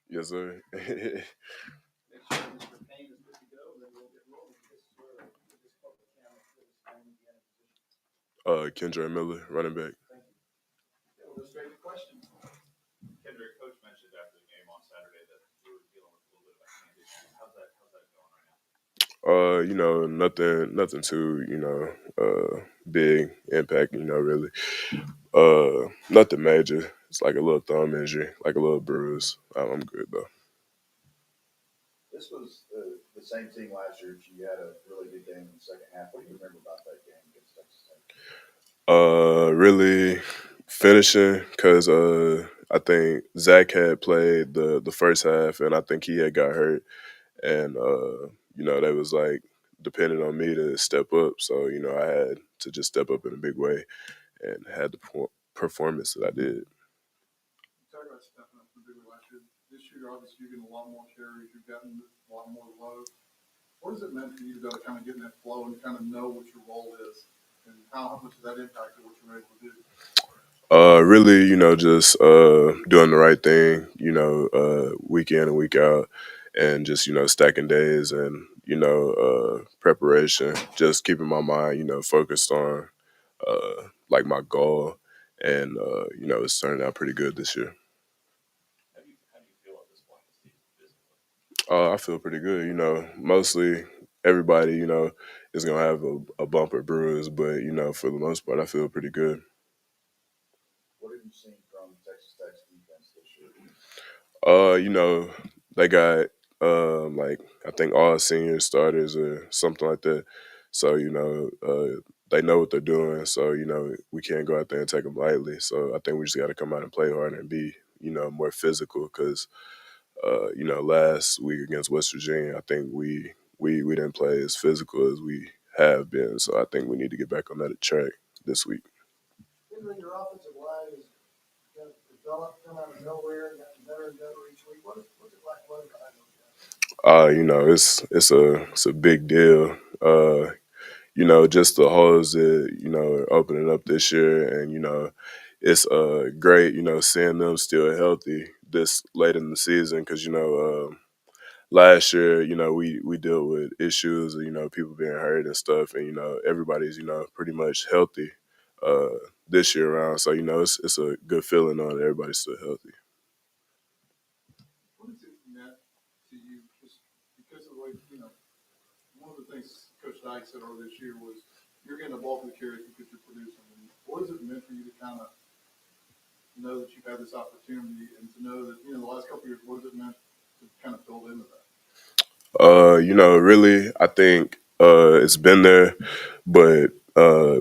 Yes, sir. Kendra Miller, running back. Nothing too, big impact, really. Nothing major. It's like a little thumb injury, like a little bruise. I'm good though. Really finishing because I think Zach had played the first half, and I think he had got hurt, and they was like depending on me to step up. So I had to just step up in a big way and had the performance that I did. Really, just doing the right thing, week in and week out, and just stacking days and preparation. Just keeping my mind, focused on like my goal, and it's turning out pretty good this year. I feel pretty good. Mostly everybody, is gonna have a bumper bruise, but for the most part, I feel pretty good. You know, they got like I think all senior starters or something like that. So they know what they're doing. So we can't go out there and take them lightly. So I think we just got to come out and play harder and be more physical because last week against West Virginia, I think we didn't play as physical as we have been. So I think we need to get back on that track this week. It's a big deal. Just the holes that are opening up this year, and it's great. Seeing them still healthy this late in the season because last year we dealt with issues of people being hurt and stuff, and everybody's pretty much healthy uh, this year around. So it's a good feeling knowing that everybody's still healthy. Really, I think it's been there, but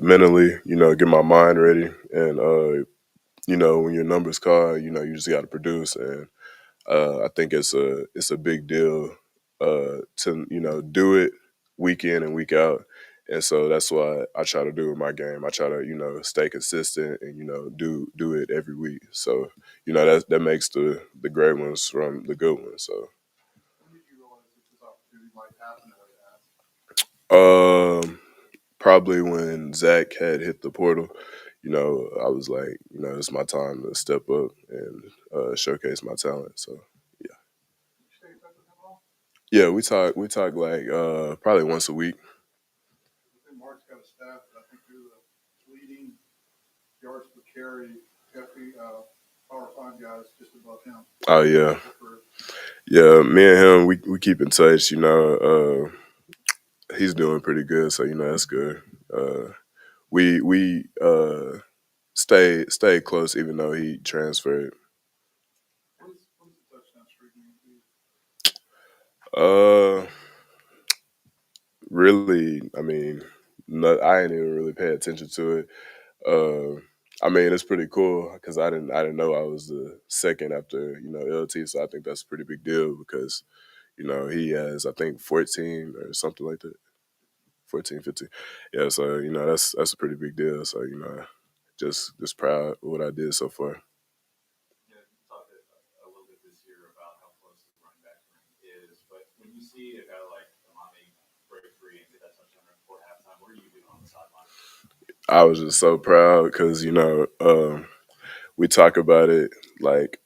mentally, get my mind ready, and when your numbers call, you just got to produce, and I think it's a big deal to do it week in and week out, and so that's what I try to do with my game. I try to stay consistent and do it every week. So that makes the great ones from the good ones. So. Um, Probably when Zach had hit the portal, I was like, it's my time to step up and showcase my talent. So yeah, yeah, we talk like probably once a week. Oh yeah, yeah. Me and him, we keep in touch. He's doing pretty good, so that's good. We stay close, even though he transferred. Uh, Really, I mean, I ain't even really pay attention to it. Uh, I mean, it's pretty cool because I didn't know I was the second after LT, so I think that's a pretty big deal because he has I think 14 or something like that, 14, 15. Yeah, so that's a pretty big deal. So just proud of what I did so far. I was just so proud because we talk about it like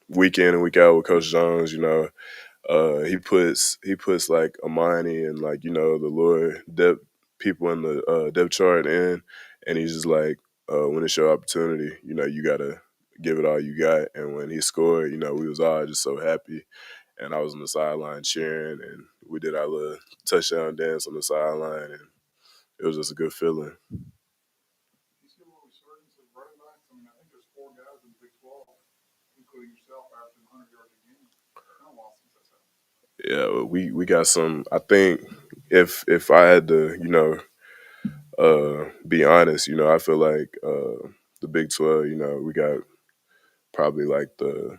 week in and week out with Coach Jones. He puts like Amani and like the Lord depth people in the depth chart in, and he's just like when it's your opportunity, you gotta give it all you got. And when he scored, we was all just so happy, and I was on the sideline cheering, and we did our little touchdown dance on the sideline, and it was just a good feeling. You see a little resurgence of running backs? I mean, I think there's four guys in the Big 12, including yourself, averaging 100 yards a game. It's been a while since that's happened. Yeah, we got some. I think if I had to, be honest, I feel like the Big 12, we got probably like the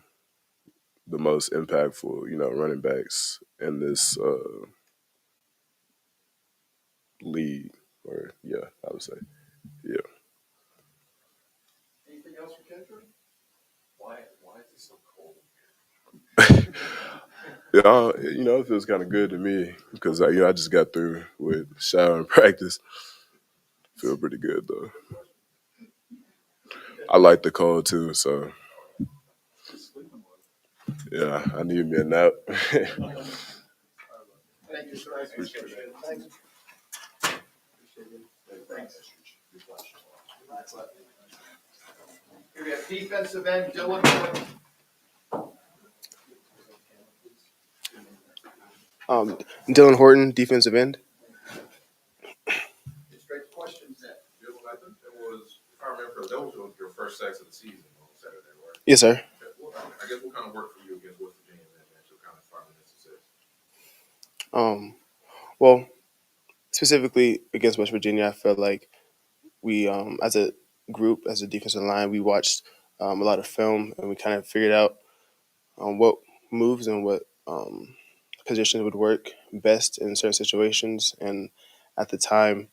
most impactful, running backs in this league. Or yeah, I would say, yeah. Anything else for Kendra? Why is it so cold? Yeah, it feels kind of good to me because I just got through with shower and practice. Feel pretty good though. I like the cold too, so Sleeping with. yeah, I need me a nap. Thank you, sir. Appreciate it. Thanks. Thanks. Here we have defensive end Dylan Horton. Dylan Horton, defensive end. Get straight to questions then. Dylan, I think that was, if I remember, that was your first sacks of the season on Saturday, right? Yes, sir. Okay, well, I guess what kind of work for you against West Virginia and to kind of find that success? Well, specifically against West Virginia, I felt like we, as a group, as a defensive line, we watched a lot of film and we kind of figured out what moves and what positions would work best in certain situations. And at the time,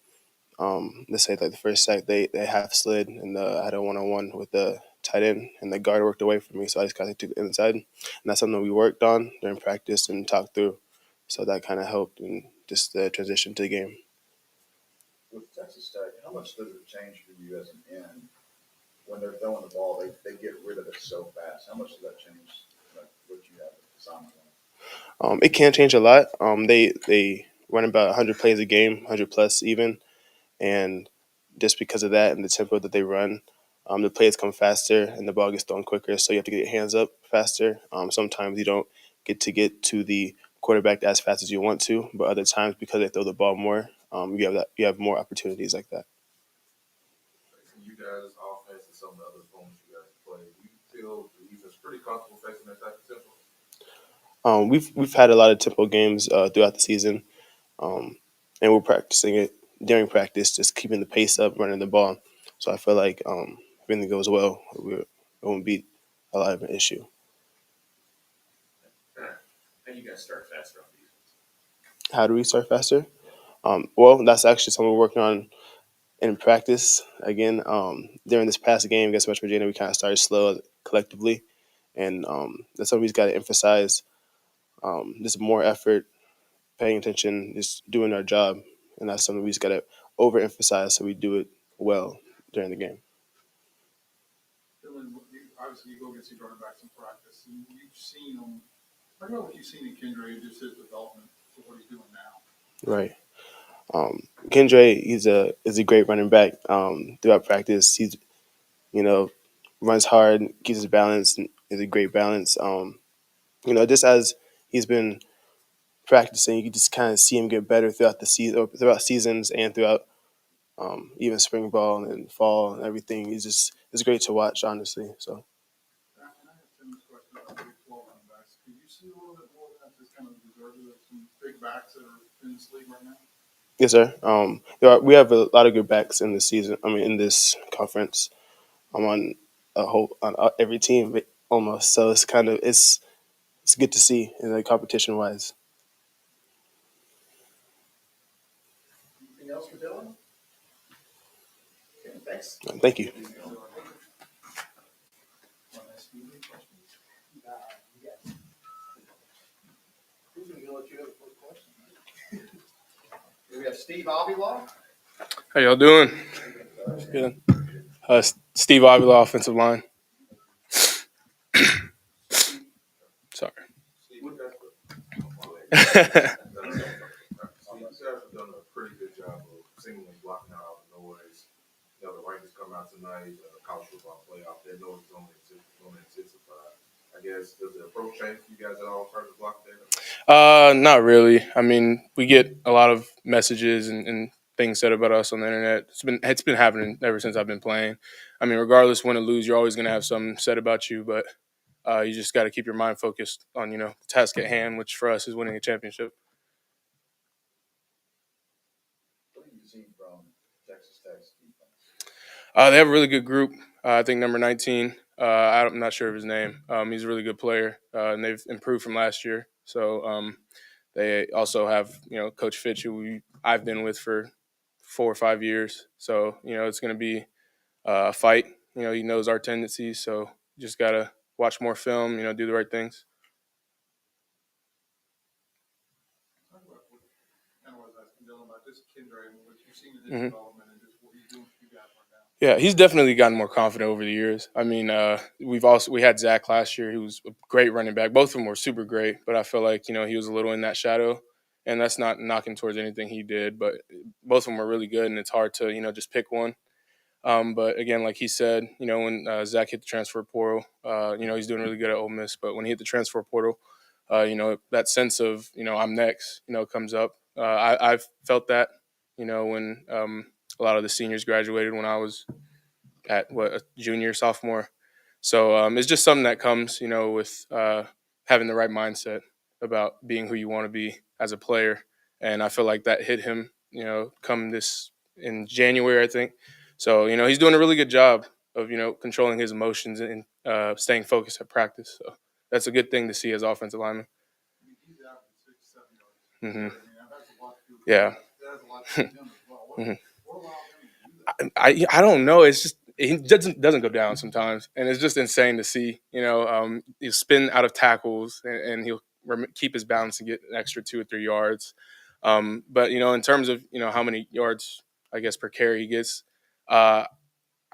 let's say like the first sack, they half slid and I had a one-on-one with the tight end and the guard worked away from me, so I just kind of took the inside, and that's something we worked on during practice and talked through. So that kind of helped in just the transition to the game. With Texas Tech, how much does it change for you as an end when they're throwing the ball? They get rid of it so fast. How much does that change like, what you have assignment on? It can change a lot. They run about 100 plays a game, 100 plus even, and just because of that and the tempo that they run, the plays come faster and the ball gets thrown quicker. So you have to get your hands up faster. Sometimes you don't get to the quarterback as fast as you want to, but other times because they throw the ball more, you have more opportunities like that. Facing you guys' offense and some of the other opponents you guys play, do you feel the defense pretty comfortable facing that type of tempo? We've had a lot of tempo games throughout the season, um, and we're practicing it during practice, just keeping the pace up, running the ball. So I feel like if everything goes well, it won't be a lot of an issue. How do you guys start faster on defense? How do we start faster? Well, that's actually something we're working on in practice. Again, during this past game against West Virginia, we kind of started slow collectively, and that's something we've got to emphasize. Just more effort, paying attention, just doing our job, and that's something we just got to overemphasize so we do it well during the game. Dylan, obviously you go against these running backs in practice, and you've seen them. I know what you've seen in Kendra and just his development to what he's doing now. Right. Kendre, is a great running back. Throughout practice, he's you know runs hard, keeps his balance, and is a great balance. Just as he's been practicing, you can just kind of see him get better throughout the season, or throughout seasons, and throughout even spring ball and fall and everything. It's great to watch, honestly. So And I have Tim's question about Big 12 running backs. Could you see a little bit more of that just kind of deserving of some big backs that are in this league right now? yes, sir. We have a lot of good backs in this season. I mean, in this conference, I'm on every team almost. So it's good to see in the competition wise. Anything else for Dylan? Okay, thanks. Thank you. Who's going to let you have the first question? Here we have Steve Avila. How y'all doing? Good. Steve Avila, offensive line. Sorry. Steve, you guys have done a pretty good job of seemingly blocking out all the noise. You know, the rankings come out tonight, college football playoff, that noise is only going to intensify. I guess, does the approach change for you guys at all in terms of block data? Not really. I mean, we get a lot of messages and things said about us on the internet. It's been happening ever since I've been playing. I mean, regardless win or lose, you're always going to have something said about you, but you just got to keep your mind focused on the task at hand, which for us is winning a championship. What have you seen from Texas Tech's defense? They have a really good group. I think number 19. I'm not sure of his name. He's a really good player, and they've improved from last year. So they also have Coach Fitch, who I've been with for 4 or 5 years. So it's going to be a fight. He knows our tendencies, so you just gotta watch more film. Do the right things. Talk about what kind of was asking Dylan about just Kendra and what you've seen in his Mhm. development and just what he's doing for you guys right now. Yeah, he's definitely gotten more confident over the years. I mean, we had Zach last year, who was a great running back. Both of them were super great, but I feel like he was a little in that shadow, and that's not knocking towards anything he did, but both of them were really good, and it's hard to just pick one. But again, like he said, when Zach hit the transfer portal, he's doing really good at Ole Miss. But when he hit the transfer portal, that sense of I'm next, comes up. I've felt that, when a lot of the seniors graduated when I was at a junior, sophomore. So it's just something that comes, with having the right mindset about being who you want to be as a player. And I feel like that hit him, come this in January, I think. So he's doing a really good job of controlling his emotions and staying focused at practice. So that's a good thing to see as offensive lineman. I mean, he's averaging 6, 7 yards. Hmm. I mean, that's a lot to do. Yeah. That has a lot to do with him as well. Mhm. What allowed him to do that? I don't know. It's just he doesn't go down sometimes, and it's just insane to see. He'll spin out of tackles, and he'll keep his balance and get an extra 2 or 3 yards. But in terms of how many yards I guess per carry he gets, uh,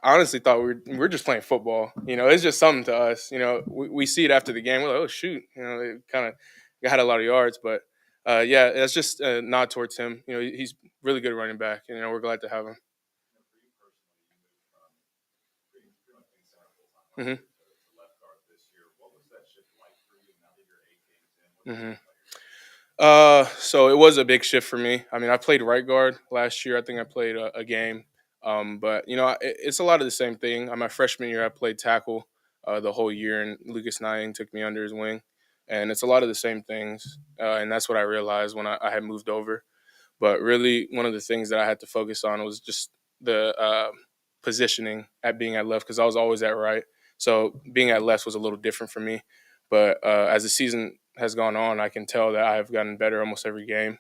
I honestly thought we were just playing football. It's just something to us. We see it after the game. We're like, oh shoot, it kind of had a lot of yards, but yeah, that's just a nod towards him. He's really good running back, and we're glad to have him. You know, for you personally, you moved from being pretty much being center full time last Hmm. year to left guard this year. What was that shift like for you now that you're 8 games in? What do you Hmm. think about your game? So it was a big shift for me. I mean, I played right guard last year. I think I played a game. But it's a lot of the same thing. My freshman year, I played tackle the whole year, and Lucas Nying took me under his wing, and it's a lot of the same things. And that's what I realized when I had moved over. But really, one of the things that I had to focus on was just the positioning at being at left because I was always at right. So being at left was a little different for me. But as the season has gone on, I can tell that I have gotten better almost every game.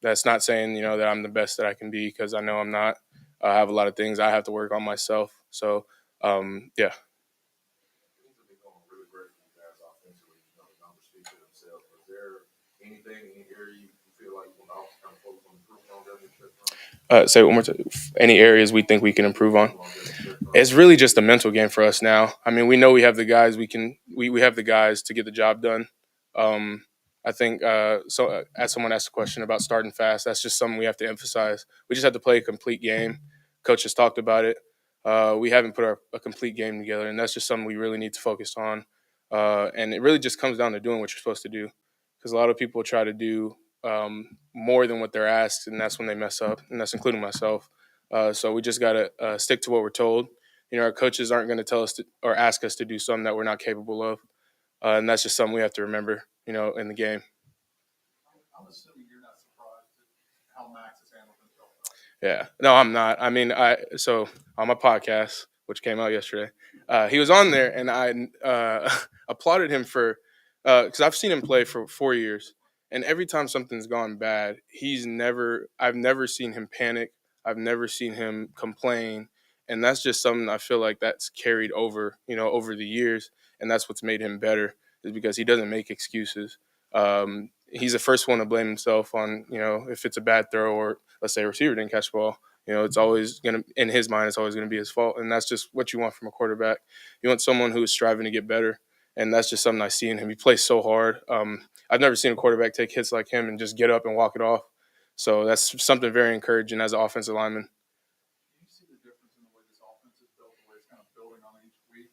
That's not saying that I'm the best that I can be because I know I'm not. I have a lot of things I have to work on myself. So yeah. Things have been going really great for you guys offensively. You know, the numbers speak for themselves. Was there anything, any area you feel like you want to also kind of focus on improving on during this stretch run? Say it one more time. Any areas we think we can improve on? Improve on during this stretch run? It's really just a mental game for us now. I mean, we know we have the guys. We have the guys to get the job done. Um, I think as someone asked a question about starting fast, that's just something we have to emphasize. We just have to play a complete game. Coach has talked about it. We haven't put a complete game together, and that's just something we really need to focus on. And it really just comes down to doing what you're supposed to do, because a lot of people try to do more than what they're asked, and that's when they mess up, and that's including myself. So we just got to stick to what we're told. Our coaches aren't going to tell us or ask us to do something that we're not capable of, and that's just something we have to remember. In the game. I'm assuming you're not surprised at how Max has handled himself. Yeah, no, I'm not. I mean, so on my podcast, which came out yesterday, he was on there, and I applauded him for because I've seen him play for 4 years, and every time something's gone bad, I've never seen him panic. I've never seen him complain, and that's just something I feel like that's carried over, over the years, and that's what's made him better is because he doesn't make excuses. he's the first one to blame himself on, if it's a bad throw or let's say a receiver didn't catch the ball. It's always going to, in his mind, it's always going to be his fault. And that's just what you want from a quarterback. You want someone who is striving to get better. And that's just something I see in him. He plays so hard. I've never seen a quarterback take hits like him and just get up and walk it off. So that's something very encouraging as an offensive lineman. Do you see the difference in the way this offense is built, the way it's kind of building on each week?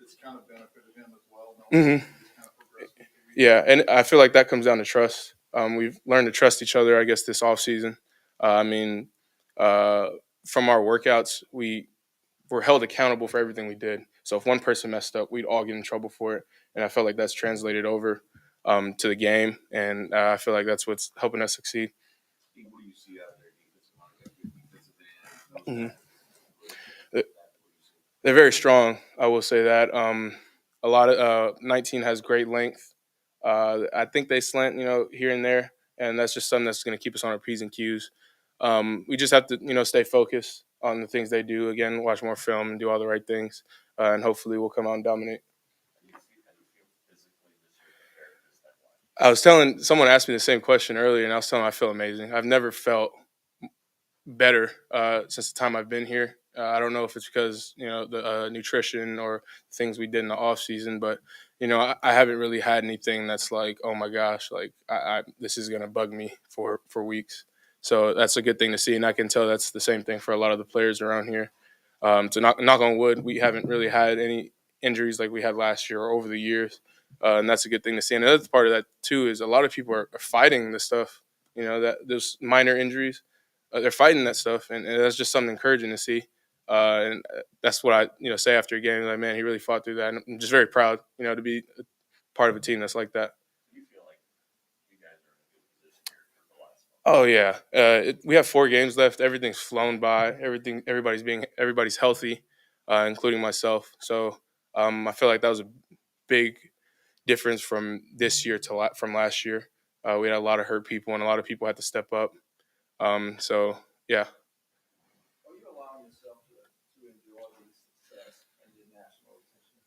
It's kind of benefited him as well, knowing Hmm. that he's kind of progressed week to week. Yeah, and I feel like that comes down to trust. We've learned to trust each other, I guess, this offseason. I mean, uh, from our workouts, we were held accountable for everything we did. So if one person messed up, we'd all get in trouble for it. And I felt like that's translated over to the game. And I feel like that's what's helping us succeed. What do you see out there defensive line, defensive end, Mhm. those They're very strong. I will say that. A lot of 19 has great length. I think they slant, here and there, and that's just something that's going to keep us on our p's and q's. We just have to, stay focused on the things they do. Again, watch more film and do all the right things, and hopefully we'll come out and dominate. I was telling someone asked me the same question earlier, and I was telling them I feel amazing. I've never felt better since the time I've been here. I don't know if it's because the nutrition or things we did in the off season, but I haven't really had anything that's like, oh my gosh, like this is gonna bug me for weeks. So that's a good thing to see, and I can tell that's the same thing for a lot of the players around here. To knock on wood, we haven't really had any injuries like we had last year or over the years, and that's a good thing to see. And another part of that too is a lot of people are fighting this stuff. That those minor injuries they're fighting that stuff, and that's just something encouraging to see. And that's what I say after a game. Like, man, he really fought through that. And I'm just very proud, to be part of a team that's like that. Oh yeah, we have 4 games left. Everything's flown by. Everybody's healthy, including myself. So I feel like that was a big difference from this year to from last year. We had a lot of hurt people, and a lot of people had to step up. So yeah. Are you allowing yourself to enjoy the success and the national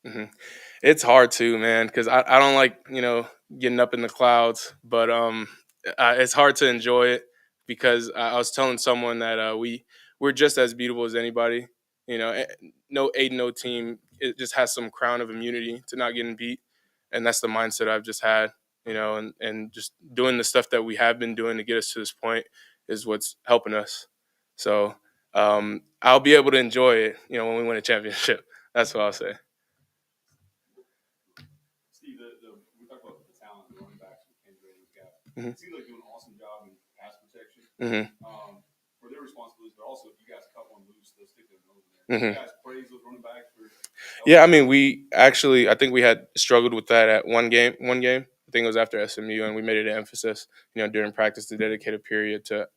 attention? Hmm. It's hard too, man, because I don't like getting up in the clouds, but it's hard to enjoy it because I was telling someone that we're just as beatable as anybody. No 8-0 team it just has some crown of immunity to not getting beat, and that's the mindset I've just had. And just doing the stuff that we have been doing to get us to this point is what's helping us. So I'll be able to enjoy it, when we win a championship. That's what I'll say. Steve, we talked about the talent, the running backs with Kendra and Gap. Mhm. It seems like you do an awesome job in pass protection Hmm. for their responsibilities, but also if you guys cut one loose, they'll stick their nose in there. Hmm. You guys praise those running backs for. Yeah, I mean, I think we had struggled with that at one game. I think it was after SMU, and we made it an emphasis, during practice to dedicate a period to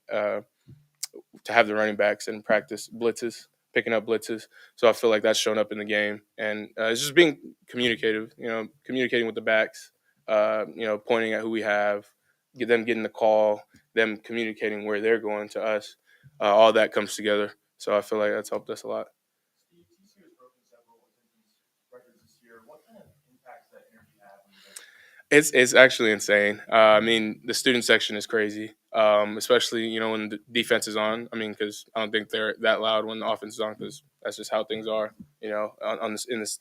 have the running backs and practice blitzes, picking up blitzes. So I feel like that's shown up in the game, and it's just being communicative. Communicating with the backs. Pointing at who we have, get them getting the call, them communicating where they're going to us. All that comes together. So I feel like that's helped us a lot. Steve, TCU has broken several attendance records this year. What kind of impacts that energy have on you guys? It's actually insane. I mean, the student section is crazy, especially when the defense is on. I mean, because I don't think they're that loud when the offense is on, because that's just how things are, on this in this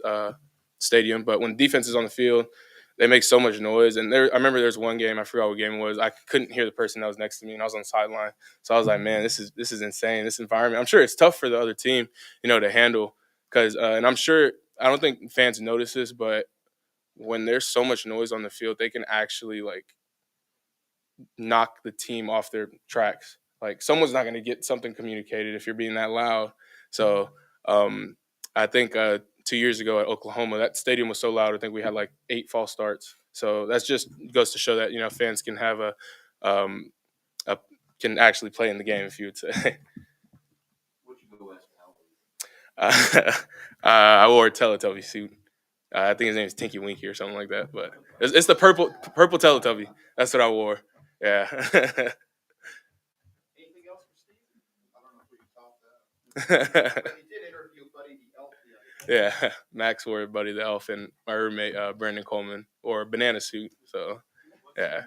stadium. But when defense is on the field, they make so much noise. And I remember there's one game, I forgot what game it was. I couldn't hear the person that was next to me, and I was on the sideline. So I was like, man, this is insane. This environment. I'm sure it's tough for the other team, to handle, because and I'm sure I don't think fans notice this, but when there's so much noise on the field, they can actually like knock the team off their tracks. Like someone's not going to get something communicated if you're being that loud. So um, I think 2 years ago at Oklahoma, that stadium was so loud. I think we had like 8 false starts. So that's just goes to show that fans can have um, a can actually play in the game, if you would say. What you go as I wore a Teletubby suit. I think his name is Tinky Winky or something like that. But it's the purple Teletubby. That's what I wore. Yeah. Anything else for Steve? I don't know if we can top that. But he did interview Buddy the Elf the other day. Yeah. Max wore Buddy the Elf, and my roommate Brandon Coleman wore a banana suit. So yeah.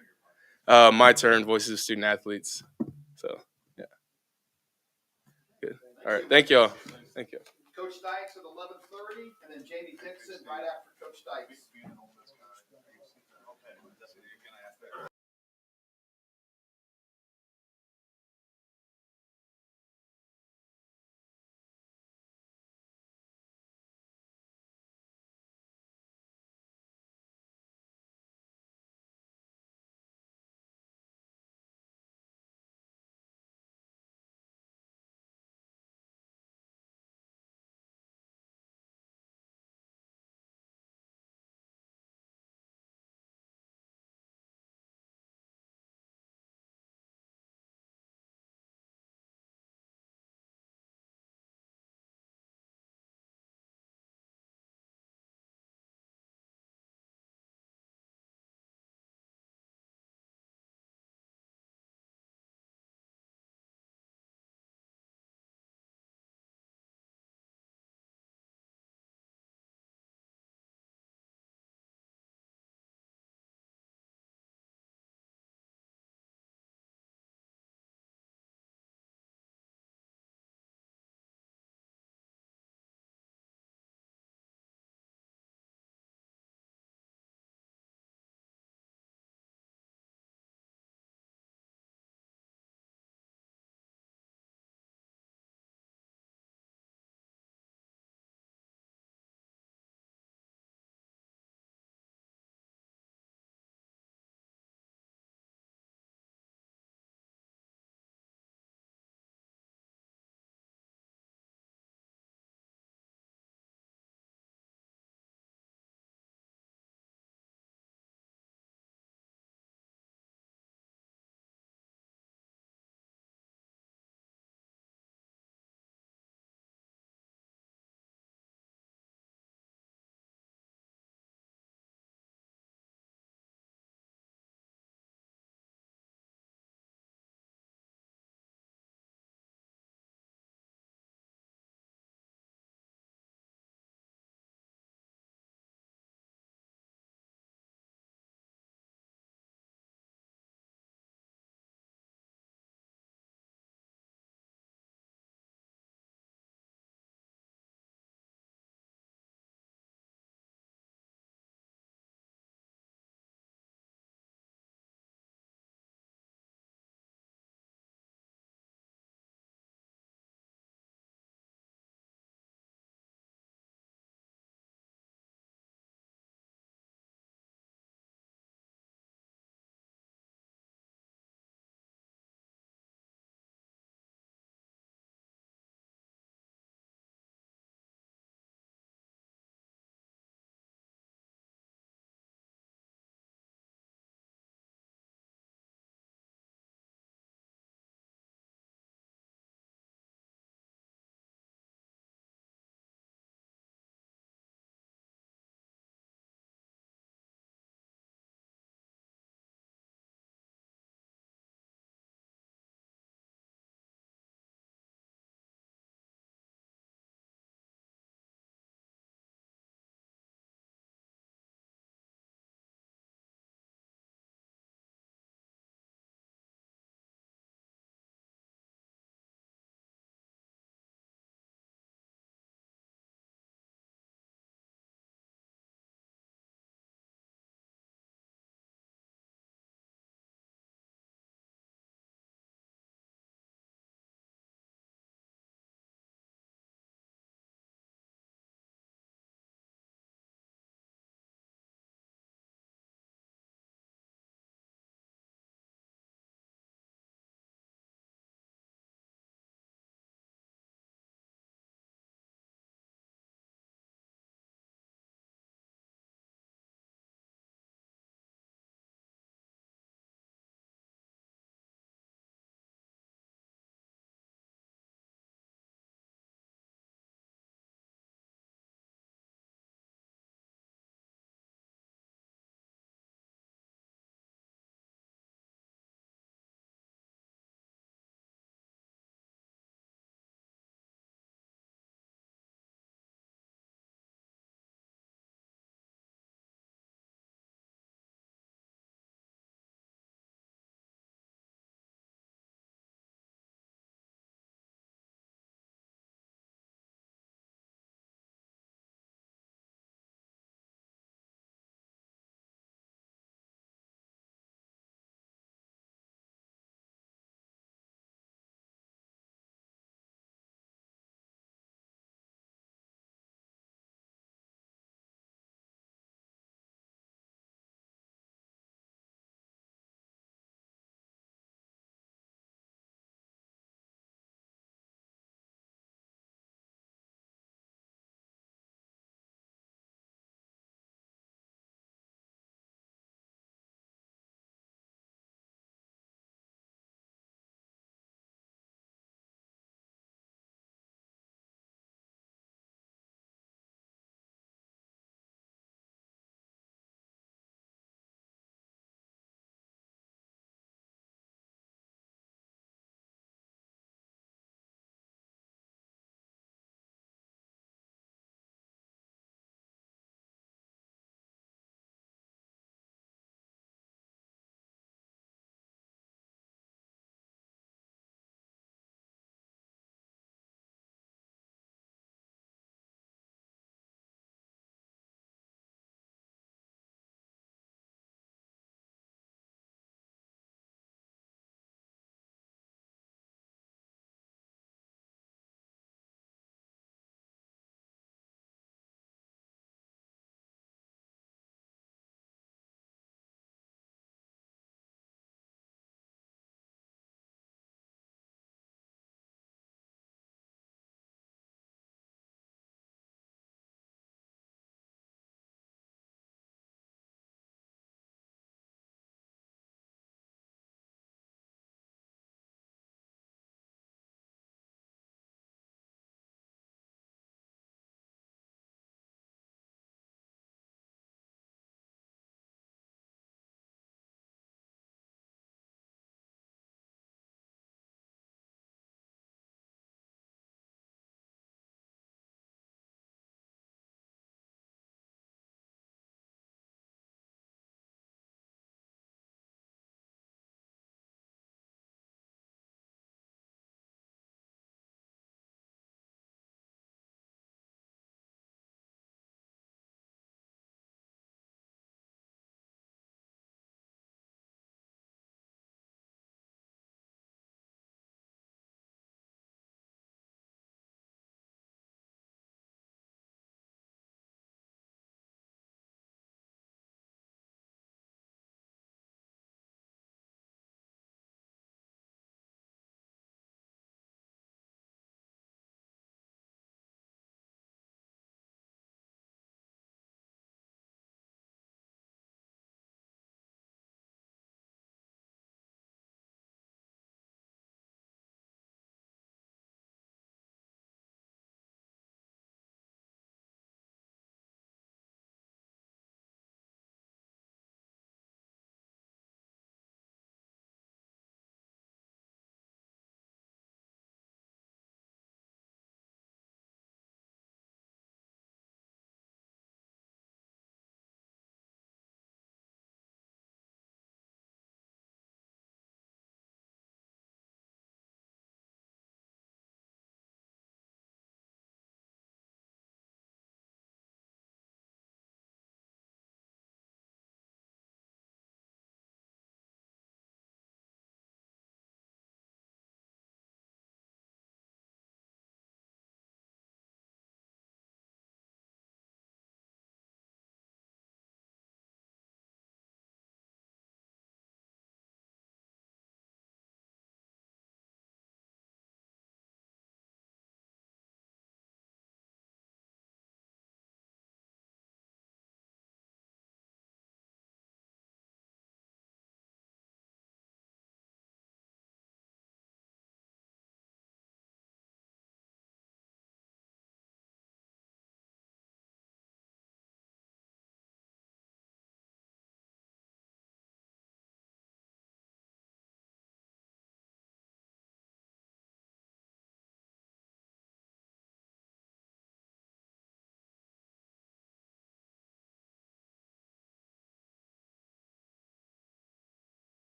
My turn, Voices of Student Athletes. So, yeah, good. All right, thank y'all. Thank you. Coach Dykes at 11:30, and then Jamie Dixon right after Coach Dykes.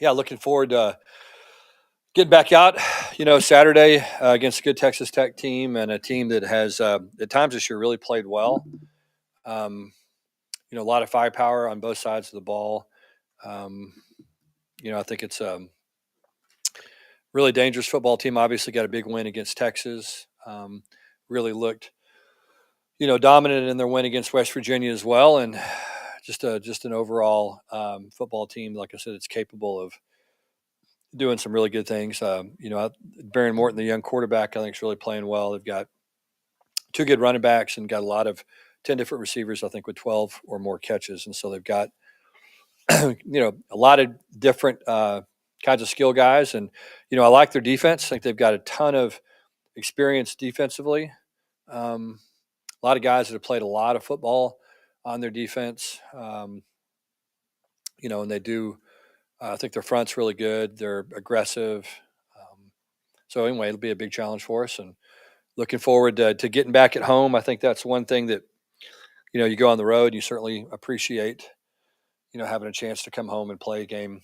Yeah, looking forward to getting back out, Saturday against a good Texas Tech team and a team that has, at times this year, really played well. Um, a lot of firepower on both sides of the ball. Um, I think it's a really dangerous football team. Obviously, got a big win against Texas. Really looked, dominant in their win against West Virginia as well, and just an overall football team. Like I said, it's capable of doing some really good things. Baron Morton, the young quarterback, I think is really playing well. They've got two good running backs and got a lot of 10 different receivers, I think, with 12 or more catches. And so they've got, a lot of different kinds of skill guys. And, I like their defense. I think they've got a ton of experience defensively. A lot of guys that have played a lot of football on their defense. And they do, I think their front's really good. They're aggressive. So anyway, it'll be a big challenge for us. And looking forward to getting back at home. I think that's one thing that, you go on the road, you certainly appreciate, having a chance to come home and play a game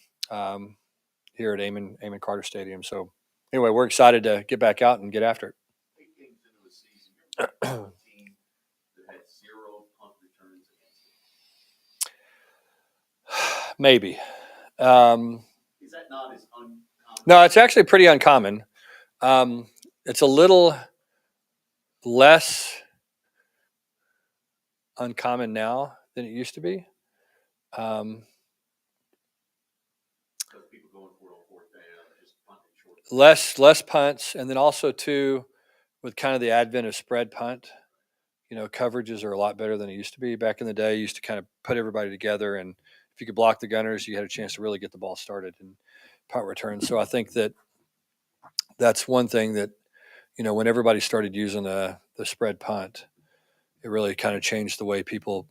here at Amon Carter Stadium. So anyway, we're excited to get back out and get after it. 8 games into the season, you're a team that had 0 punt returns against it. Maybe. Is that not as uncommon? No, it's actually pretty uncommon. It's a little less uncommon now than it used to be. Because people going for it on 4th down, just punting short. Less punts, and then also too, with kind of the advent of spread punt, coverages are a lot better than it used to be. Back in the day, you used to kind of put everybody together, and if you could block the gunners, you had a chance to really get the ball started and punt returns. So I think that's one thing that, when everybody started using the spread punt, it really kind of changed the way people,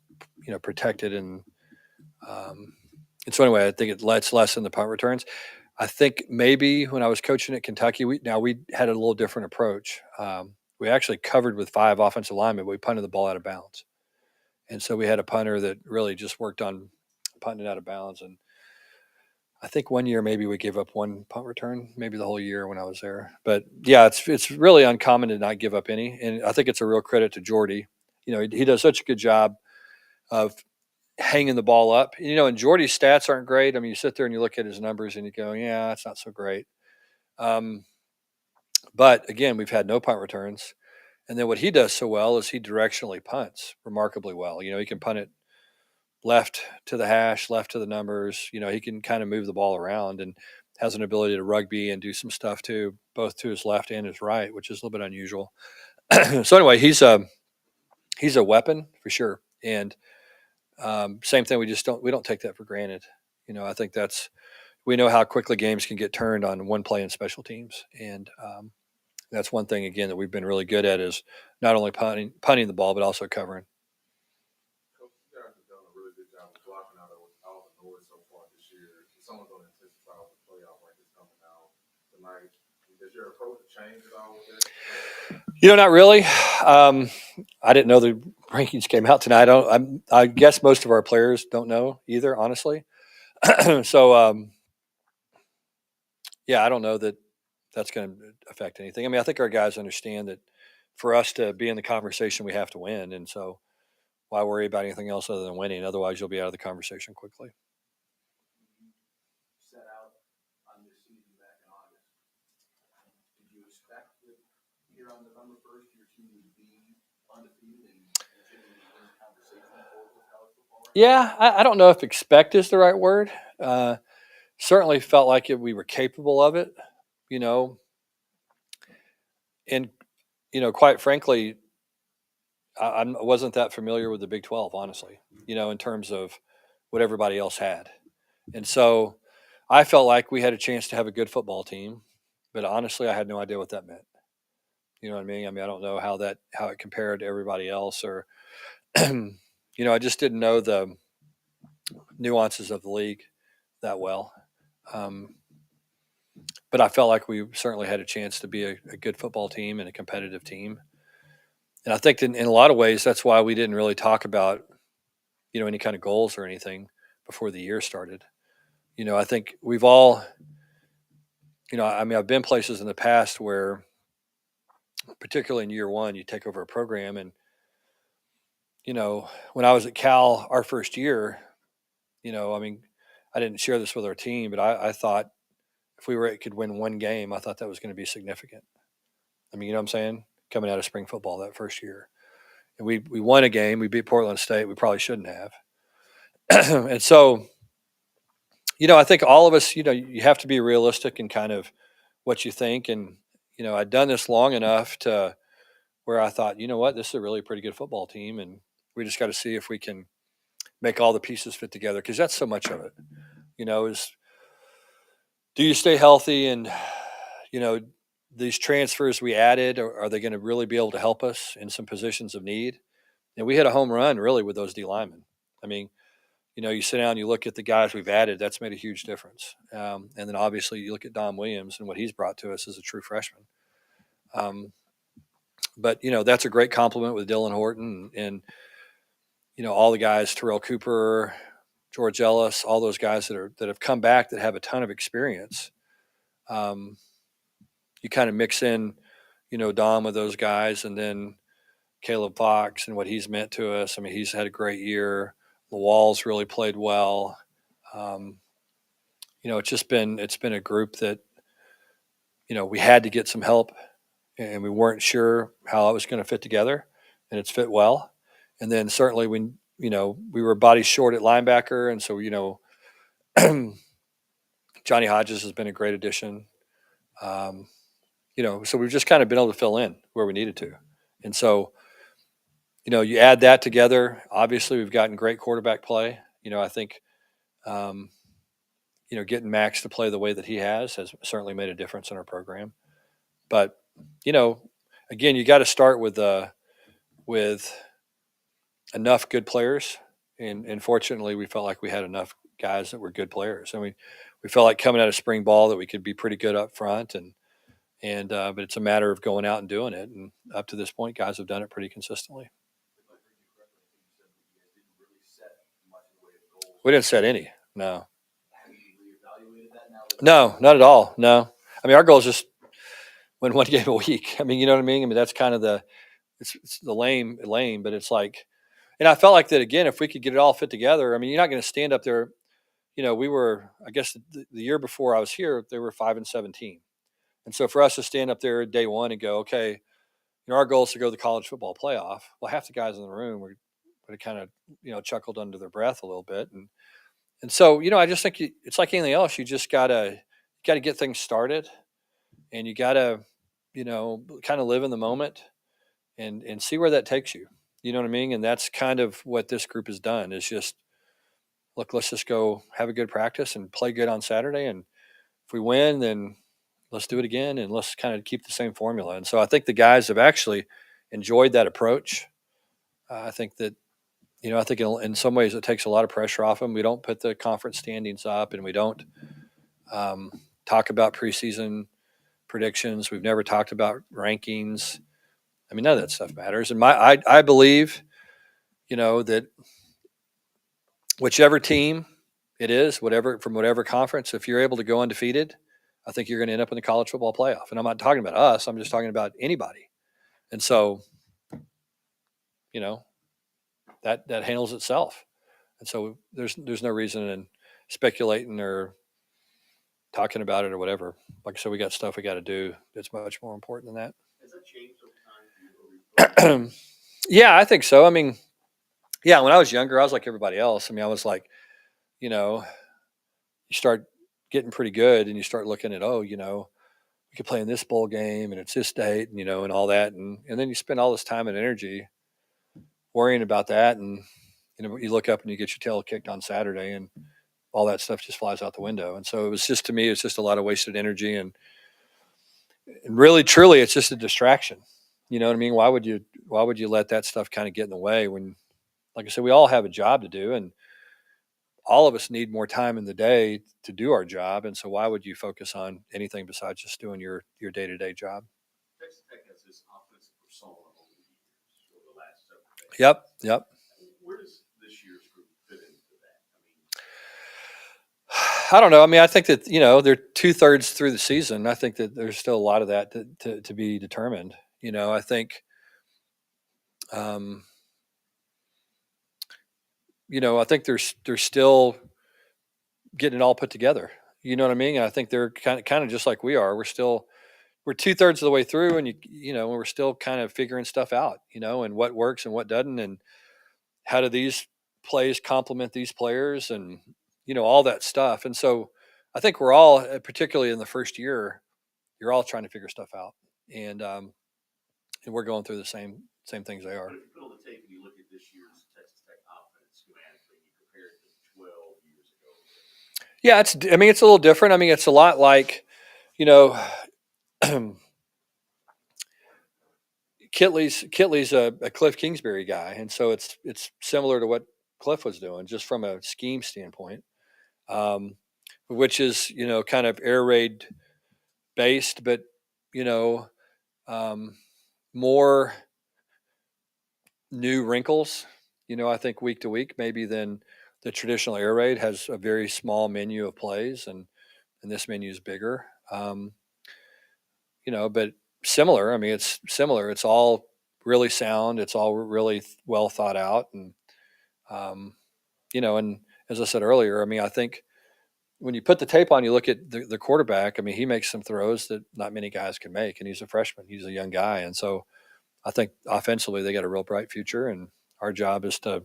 protected and so anyway, I think it lets less in the punt returns. I think maybe when I was coaching at Kentucky, we had a little different approach. We actually covered with 5 offensive linemen, but we punted the ball out of bounds. And so we had a punter that really just worked on punting it out of bounds. And I think one year maybe we gave up 1 punt return, maybe the whole year when I was there. But yeah, it's really uncommon to not give up any. And I think it's a real credit to Jordy. He does such a good job of hanging the ball up. And Jordy's stats aren't great. I mean, you sit there and you look at his numbers and you go, yeah, it's not so great. But again, we've had no punt returns. And then what he does so well is he directionally punts remarkably well. He can punt it left to the hash, left to the numbers. He can kind of move the ball around and has an ability to rugby and do some stuff too, both to his left and his right, which is a little bit unusual. So anyway, he's a weapon for sure. And same thing. We don't take that for granted. I think we know how quickly games can get turned on one play in special teams. And that's one thing, again, that we've been really good at is not only punting the ball, but also covering. Coach, you guys have done a really good job of blocking out all the noise so far this year. Is someone going to intensify with the playoff rankings coming out tonight? Does your approach change at all with that? Not really. I didn't know the rankings came out tonight. I guess most of our players don't know either, honestly. So, yeah, I don't know that that's going to affect anything. I mean, I think our guys understand that for us to be in the conversation, we have to win. And so why worry about anything else other than winning? Otherwise, you'll be out of the conversation quickly. Set out on this season back in August. Did you expect that here on November 1st, your team would be undefeated and continue to win the conversation for college football? Yeah, I don't know if expect is the right word. Certainly felt like we were capable of it, and quite frankly, I wasn't that familiar with the Big 12, honestly, in terms of what everybody else had. And so I felt like we had a chance to have a good football team, but honestly, I had no idea what that meant. You know what I mean? I don't know how it compared to everybody else, or, I just didn't know the nuances of the league that well. But I felt like we certainly had a chance to be a good football team and a competitive team. And I think in a lot of ways, that's why we didn't really talk about, any kind of goals or anything before the year started. I think we've all, I mean, I've been places in the past where, particularly in year one, you take over a program, and when I was at Cal, our first year, I mean, I didn't share this with our team, but I thought if could win one game, I thought that was going to be significant. I mean, you know what I'm saying? Coming out of spring football that first year, and we won a game. We beat Portland State. We probably shouldn't have. And so, I think all of us, you have to be realistic in kind of what you think. And I'd done this long enough to where I thought, you know what, this is a really pretty good football team, and we just got to see if we can make all the pieces fit together, because that's so much of it. Is, do you stay healthy, and you know these transfers we added, are they going to really be able to help us in some positions of need? And we hit a home run really with those D linemen. I mean, you sit down, you look at the guys we've added, that's made a huge difference. And then obviously you look at Dom Williams and what he's brought to us as a true freshman. But that's a great compliment with Dylan Horton and all the guys, Terrell Cooper, George Ellis, all those guys that have come back that have a ton of experience. You kind of mix in, Dom with those guys, and then Caleb Fox and what he's meant to us. I mean, he's had a great year. Lawal's really played well. It's been a group that, we had to get some help, and we weren't sure how it was going to fit together, and it's fit well. And then certainly when, we were bodies short at linebacker. And so, Johnny Hodges has been a great addition. So we've just kind of been able to fill in where we needed to. And so, you add that together, obviously we've gotten great quarterback play. I think, getting Max to play the way that he has certainly made a difference in our program. But, again, you got to start with enough good players. And fortunately, we felt like we had enough guys that were good players. I mean, we felt like coming out of spring ball that we could be pretty good up front, but it's a matter of going out and doing it. And up to this point, guys have done it pretty consistently. We didn't set any. No. No, not at all. No. I mean, our goal is just win one game a week. I mean, you know what I mean? I mean, that's kind of it's the lame, but it's like, and I felt like that again, if we could get it all fit together, I mean, you're not going to stand up there. We were, I guess the year before I was here, they were 5-17. And so for us to stand up there day one and go, okay, our goal is to go to the college football playoff. Well, half the guys in the room were kind of, chuckled under their breath a little bit. And so, I just think it's like anything else. You just gotta get things started, and you gotta, kind of live in the moment and see where that takes you. You know what I mean? And that's kind of what this group has done, is just, look, let's just go have a good practice and play good on Saturday. And if we win, then let's do it again, and let's kind of keep the same formula. And so I think the guys have actually enjoyed that approach. I think that, I think in some ways it takes a lot of pressure off them. We don't put the conference standings up, and we don't talk about preseason predictions. We've never talked about rankings. I mean, none of that stuff matters. And I believe, that whichever team it is, from whatever conference, if you're able to go undefeated, I think you're going to end up in the college football playoff. And I'm not talking about us. I'm just talking about anybody. And so, that handles itself. And so there's no reason in speculating or talking about it or whatever. Like I said, we got stuff we got to do that's much more important than that. Has that changed over time? Yeah, I think so. I mean, yeah, when I was younger, I was like everybody else. I mean, I was like, you start getting pretty good, and you start looking at, we could play in this bowl game, and it's this date, and, and all that. And then you spend all this time and energy worrying about that. And, you look up and you get your tail kicked on Saturday, and all that stuff just flies out the window. And so it was just, to me, it's just a lot of wasted energy. And really, truly, it's just a distraction. You know what I mean? Why would you let that stuff kind of get in the way when, like I said, we all have a job to do, and all of us need more time in the day to do our job. And so why would you focus on anything besides just doing your day-to-day job? Texas Tech has this offensive persona over the years, over the last several days. Yep. Where does this year's group fit into that? I mean, I don't know. I mean, I think that they're 2/3 through the season. I think that there's still a lot of that to be determined. I think, um, I think they're still getting it all put together. You know what I mean? And I think they're kind of just like we are. We're 2/3 of the way through, and we're still kind of figuring stuff out. And what works and what doesn't, and how do these plays complement these players, and all that stuff. And so I think we're all, particularly in the first year, you're all trying to figure stuff out, and we're going through the same things they are. But if you put on the tape and you look at this year's Texas Tech offense schematically, you compare it to 12 years ago. Yeah, it's a little different. I mean, it's a lot like, you know, Kitley's a Cliff Kingsbury guy, and so it's similar to what Cliff was doing, just from a scheme standpoint, um, which is kind of air raid based, but you know um, more new wrinkles. I think week to week maybe than the traditional air raid has a very small menu of plays, and this menu is bigger. But similar. I mean, it's similar. It's all really sound. It's all really well thought out, and um, and as I said earlier, I mean, I think when you put the tape on, you look at the quarterback. I mean, he makes some throws that not many guys can make, and he's a freshman. He's a young guy, and so I think offensively they got a real bright future, and our job is to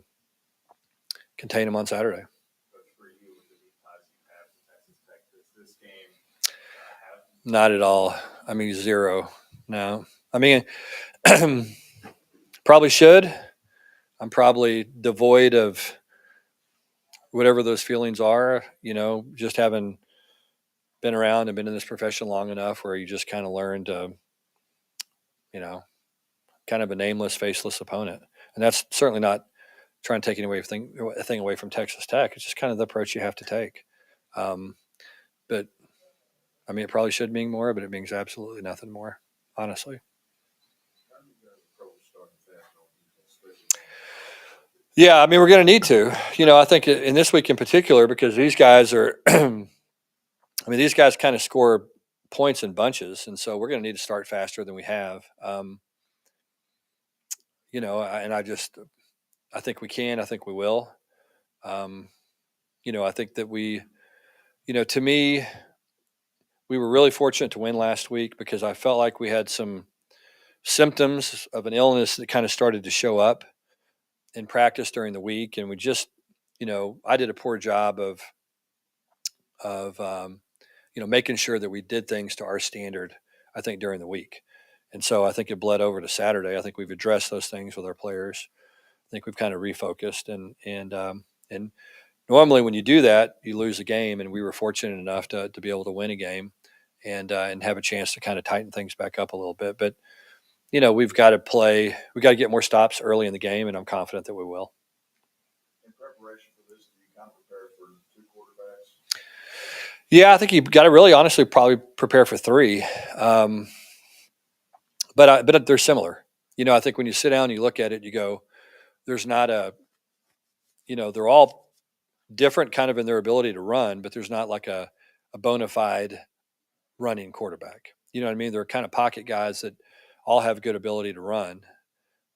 contain them on Saturday. But for you, with the deep ties you have to Texas Tech, does this game have Not at all. I mean, zero. No. I mean, probably should. I'm probably devoid of whatever those feelings are, just having been around and been in this profession long enough where you just kind of learn to, you know, kind of a nameless, faceless opponent. And that's certainly not trying to take a thing away from Texas Tech. It's just kind of the approach you have to take. But I mean, it probably should mean more, but it means absolutely nothing more, honestly. Yeah, I mean, we're going to need to. I think in this week in particular, because these guys are, I mean, these guys kind of score points in bunches, and so we're going to need to start faster than we have. And I think we can. I think we will. Um, I think that to me, we were really fortunate to win last week because I felt like we had some symptoms of an illness that kind of started to show up in practice during the week, and we just, I did a poor job of making sure that we did things to our standard. I think during the week, and so I think it bled over to Saturday. I think we've addressed those things with our players. I think we've kind of refocused, and normally when you do that, you lose a game, and we were fortunate enough to be able to win a game, and have a chance to kind of tighten things back up a little bit. But we've got to play. We got to get more stops early in the game, and I'm confident that we will. In preparation for this, do you kind of prepare for two quarterbacks? Yeah, I think you've got to really honestly probably prepare for three. But they're similar. I think when you sit down and you look at it, you go, there's not they're all different kind of in their ability to run, but there's not like a bona fide running quarterback. You know what I mean? They're kind of pocket guys that all have good ability to run.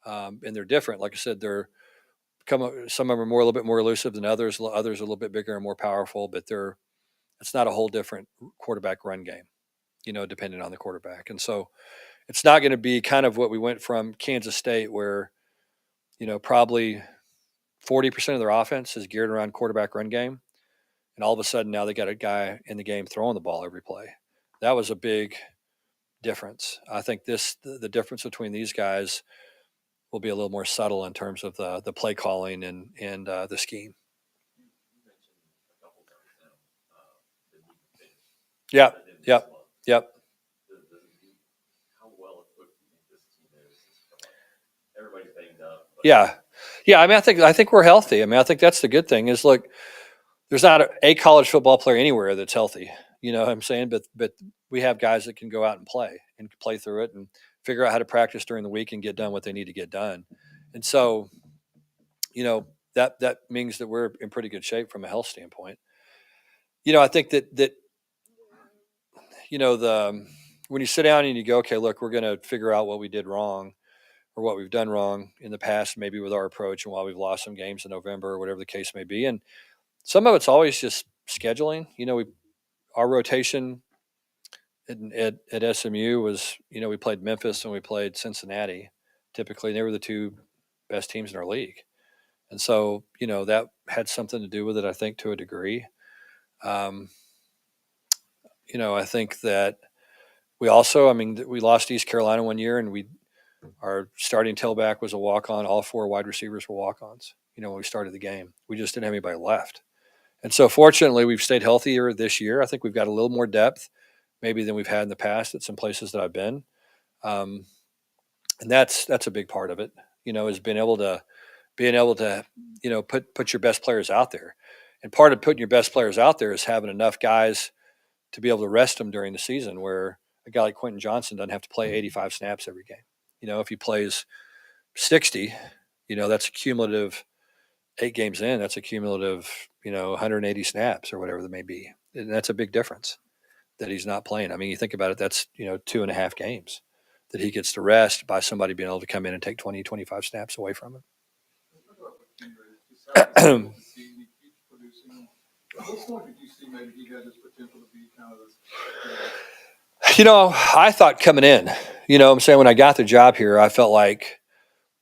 And they're different. Like I said, some of them are a little bit more elusive than others. Others are a little bit bigger and more powerful, but it's not a whole different quarterback run game, depending on the quarterback. And so it's not going to be kind of what we went from Kansas State where, probably 40% of their offense is geared around quarterback run game. And all of a sudden now they got a guy in the game throwing the ball every play. That was a big difference. I think the difference between these guys will be a little more subtle in terms of the play calling and the scheme. you mentioned a couple times now that you can finish? Yeah. But then this Yep. month, Yep. how well equipped do you think this team is? Everybody's banged up. Yeah. Yeah. I mean, I think we're healthy. I mean, I think that's the good thing is look, there's not a college football player anywhere that's healthy. You know what I'm saying? But we have guys that can go out and play through it and figure out how to practice during the week and get done what they need to get done. And so, that means that we're in pretty good shape from a health standpoint. I think that when you sit down and you go, okay, look, we're going to figure out what we did wrong or what we've done wrong in the past, maybe with our approach and why we've lost some games in November or whatever the case may be. And some of it's always just scheduling. Our rotation at SMU was, we played Memphis and we played Cincinnati. Typically, they were the two best teams in our league. And so, that had something to do with it, I think, to a degree. Um, I think that we also, we lost East Carolina one year, and our starting tailback was a walk-on. All four wide receivers were walk-ons. When we started the game, we just didn't have anybody left. And so, fortunately, we've stayed healthier this year. I think we've got a little more depth, maybe than we've had in the past at some places that I've been, and that's a big part of it. Is being able to put your best players out there, and part of putting your best players out there is having enough guys to be able to rest them during the season, where a guy like Quentin Johnson doesn't have to play 85 snaps every game. If he plays 60, that's a cumulative 8 games in. That's a cumulative, 180 snaps or whatever that may be. And that's a big difference that he's not playing. You think about it, that's, 2.5 games that he gets to rest by somebody being able to come in and take 20, 25 snaps away from him. At what point did you see maybe he had this potential to be kind of this? I thought coming in, I'm saying when I got the job here, I felt like,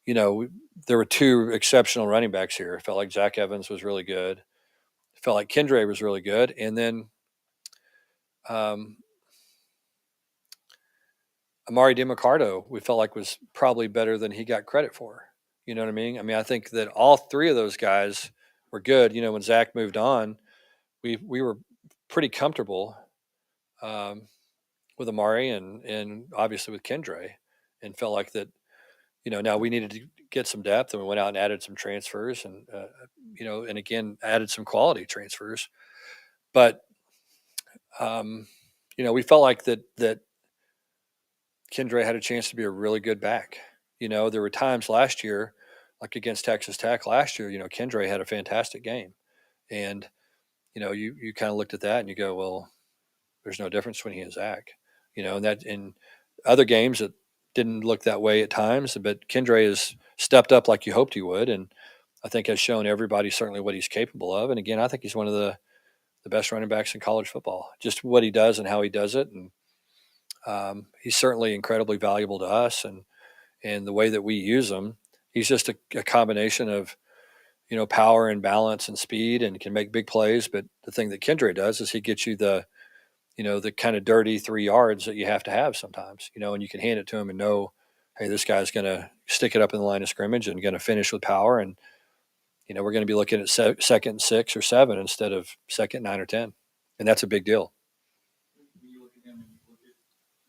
there were two exceptional running backs here. I felt like Zach Evans was really good. I felt like Kendre was really good. And then Amari DiMarcardo, we felt like was probably better than he got credit for. You know what I mean? I think that all three of those guys were good. When Zach moved on, we were pretty comfortable with Amari and obviously with Kendre, and felt like that, now we needed to get some depth, and we went out and added some transfers and, and again, added some quality transfers. But, we felt like that Kendre had a chance to be a really good back. There were times last year, like against Texas Tech last year, Kendre had a fantastic game. And, you kind of looked at that and you go, well, there's no difference between he and Zach, and that in other games it didn't look that way at times, but Kendre has stepped up like you hoped he would. And I think has shown everybody certainly what he's capable of. And again, I think he's one of the best running backs in college football, just what he does and how he does it. And he's certainly incredibly valuable to us, and the way that we use him, he's just a combination of, power and balance and speed, and can make big plays. But the thing that Kendre does is he gets you the kind of dirty 3 yards that you have to have sometimes, and you can hand it to him and know, hey, this guy's going to stick it up in the line of scrimmage and going to finish with power. And, we're going to be looking at second 6 or 7 instead of second 9 or 10. And that's a big deal. When you look at him and you look at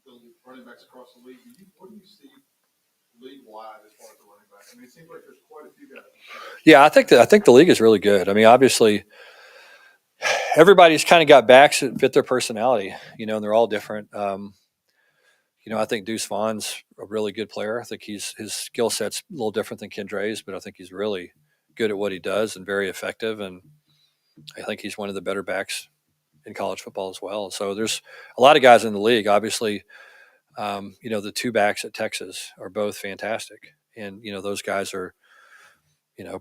the running backs across the league, what do you see league-wide as far as the running back? It seems like there's quite a few guys. Yeah, I think the league is really good. Obviously, everybody's kind of got backs that fit their personality, and they're all different. I think Deuce Vaughn's a really good player. I think his skill set's a little different than Kendre's, but I think he's really good at what he does and very effective. And I think he's one of the better backs in college football as well. So there's a lot of guys in the league. Obviously, the two backs at Texas are both fantastic. And, those guys are,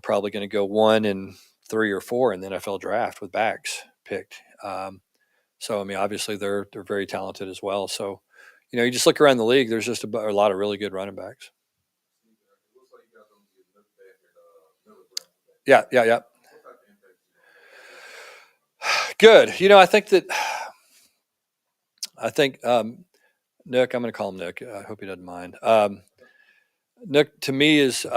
probably going to go 1 and 3 or 4 in the NFL draft with backs picked. So, obviously they're very talented as well. So, you just look around the league, there's just a lot of really good running backs. Yeah. Good. I think Nick, I'm going to call him Nick. I hope he doesn't mind. Nick, to me, is, he's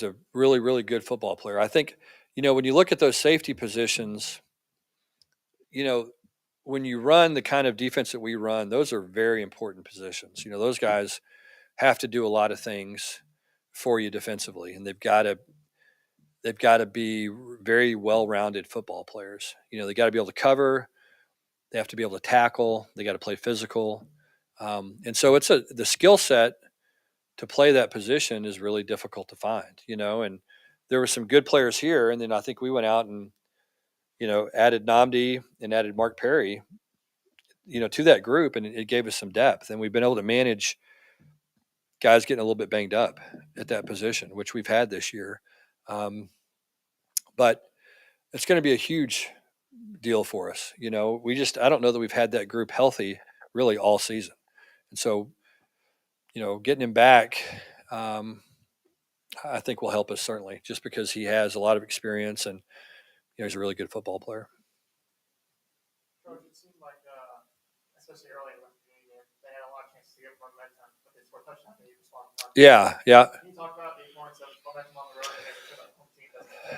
a really, really good football player. I think, when you look at those safety positions, when you run the kind of defense that we run, those are very important positions. Those guys have to do a lot of things for you defensively, and they've got to be very well-rounded football players. They got to be able to cover, they have to be able to tackle, they got to play physical, and so the skill set to play that position is really difficult to find. And there were some good players here, and then I think we went out and added Namdi and added Mark Perry, to that group, and it gave us some depth, and we've been able to manage guys getting a little bit banged up at that position, which we've had this year. But it's going to be a huge deal for us. I don't know that we've had that group healthy really all season. And so, getting him back, I think will help us certainly just because he has a lot of experience and he's a really good football player. Coach, it seemed like, especially early in the game, they had a lot of chances to get momentum, but they scored touchdowns and you responded. Yeah. Can you talk about the importance of momentum on the road and making sure that home team doesn't get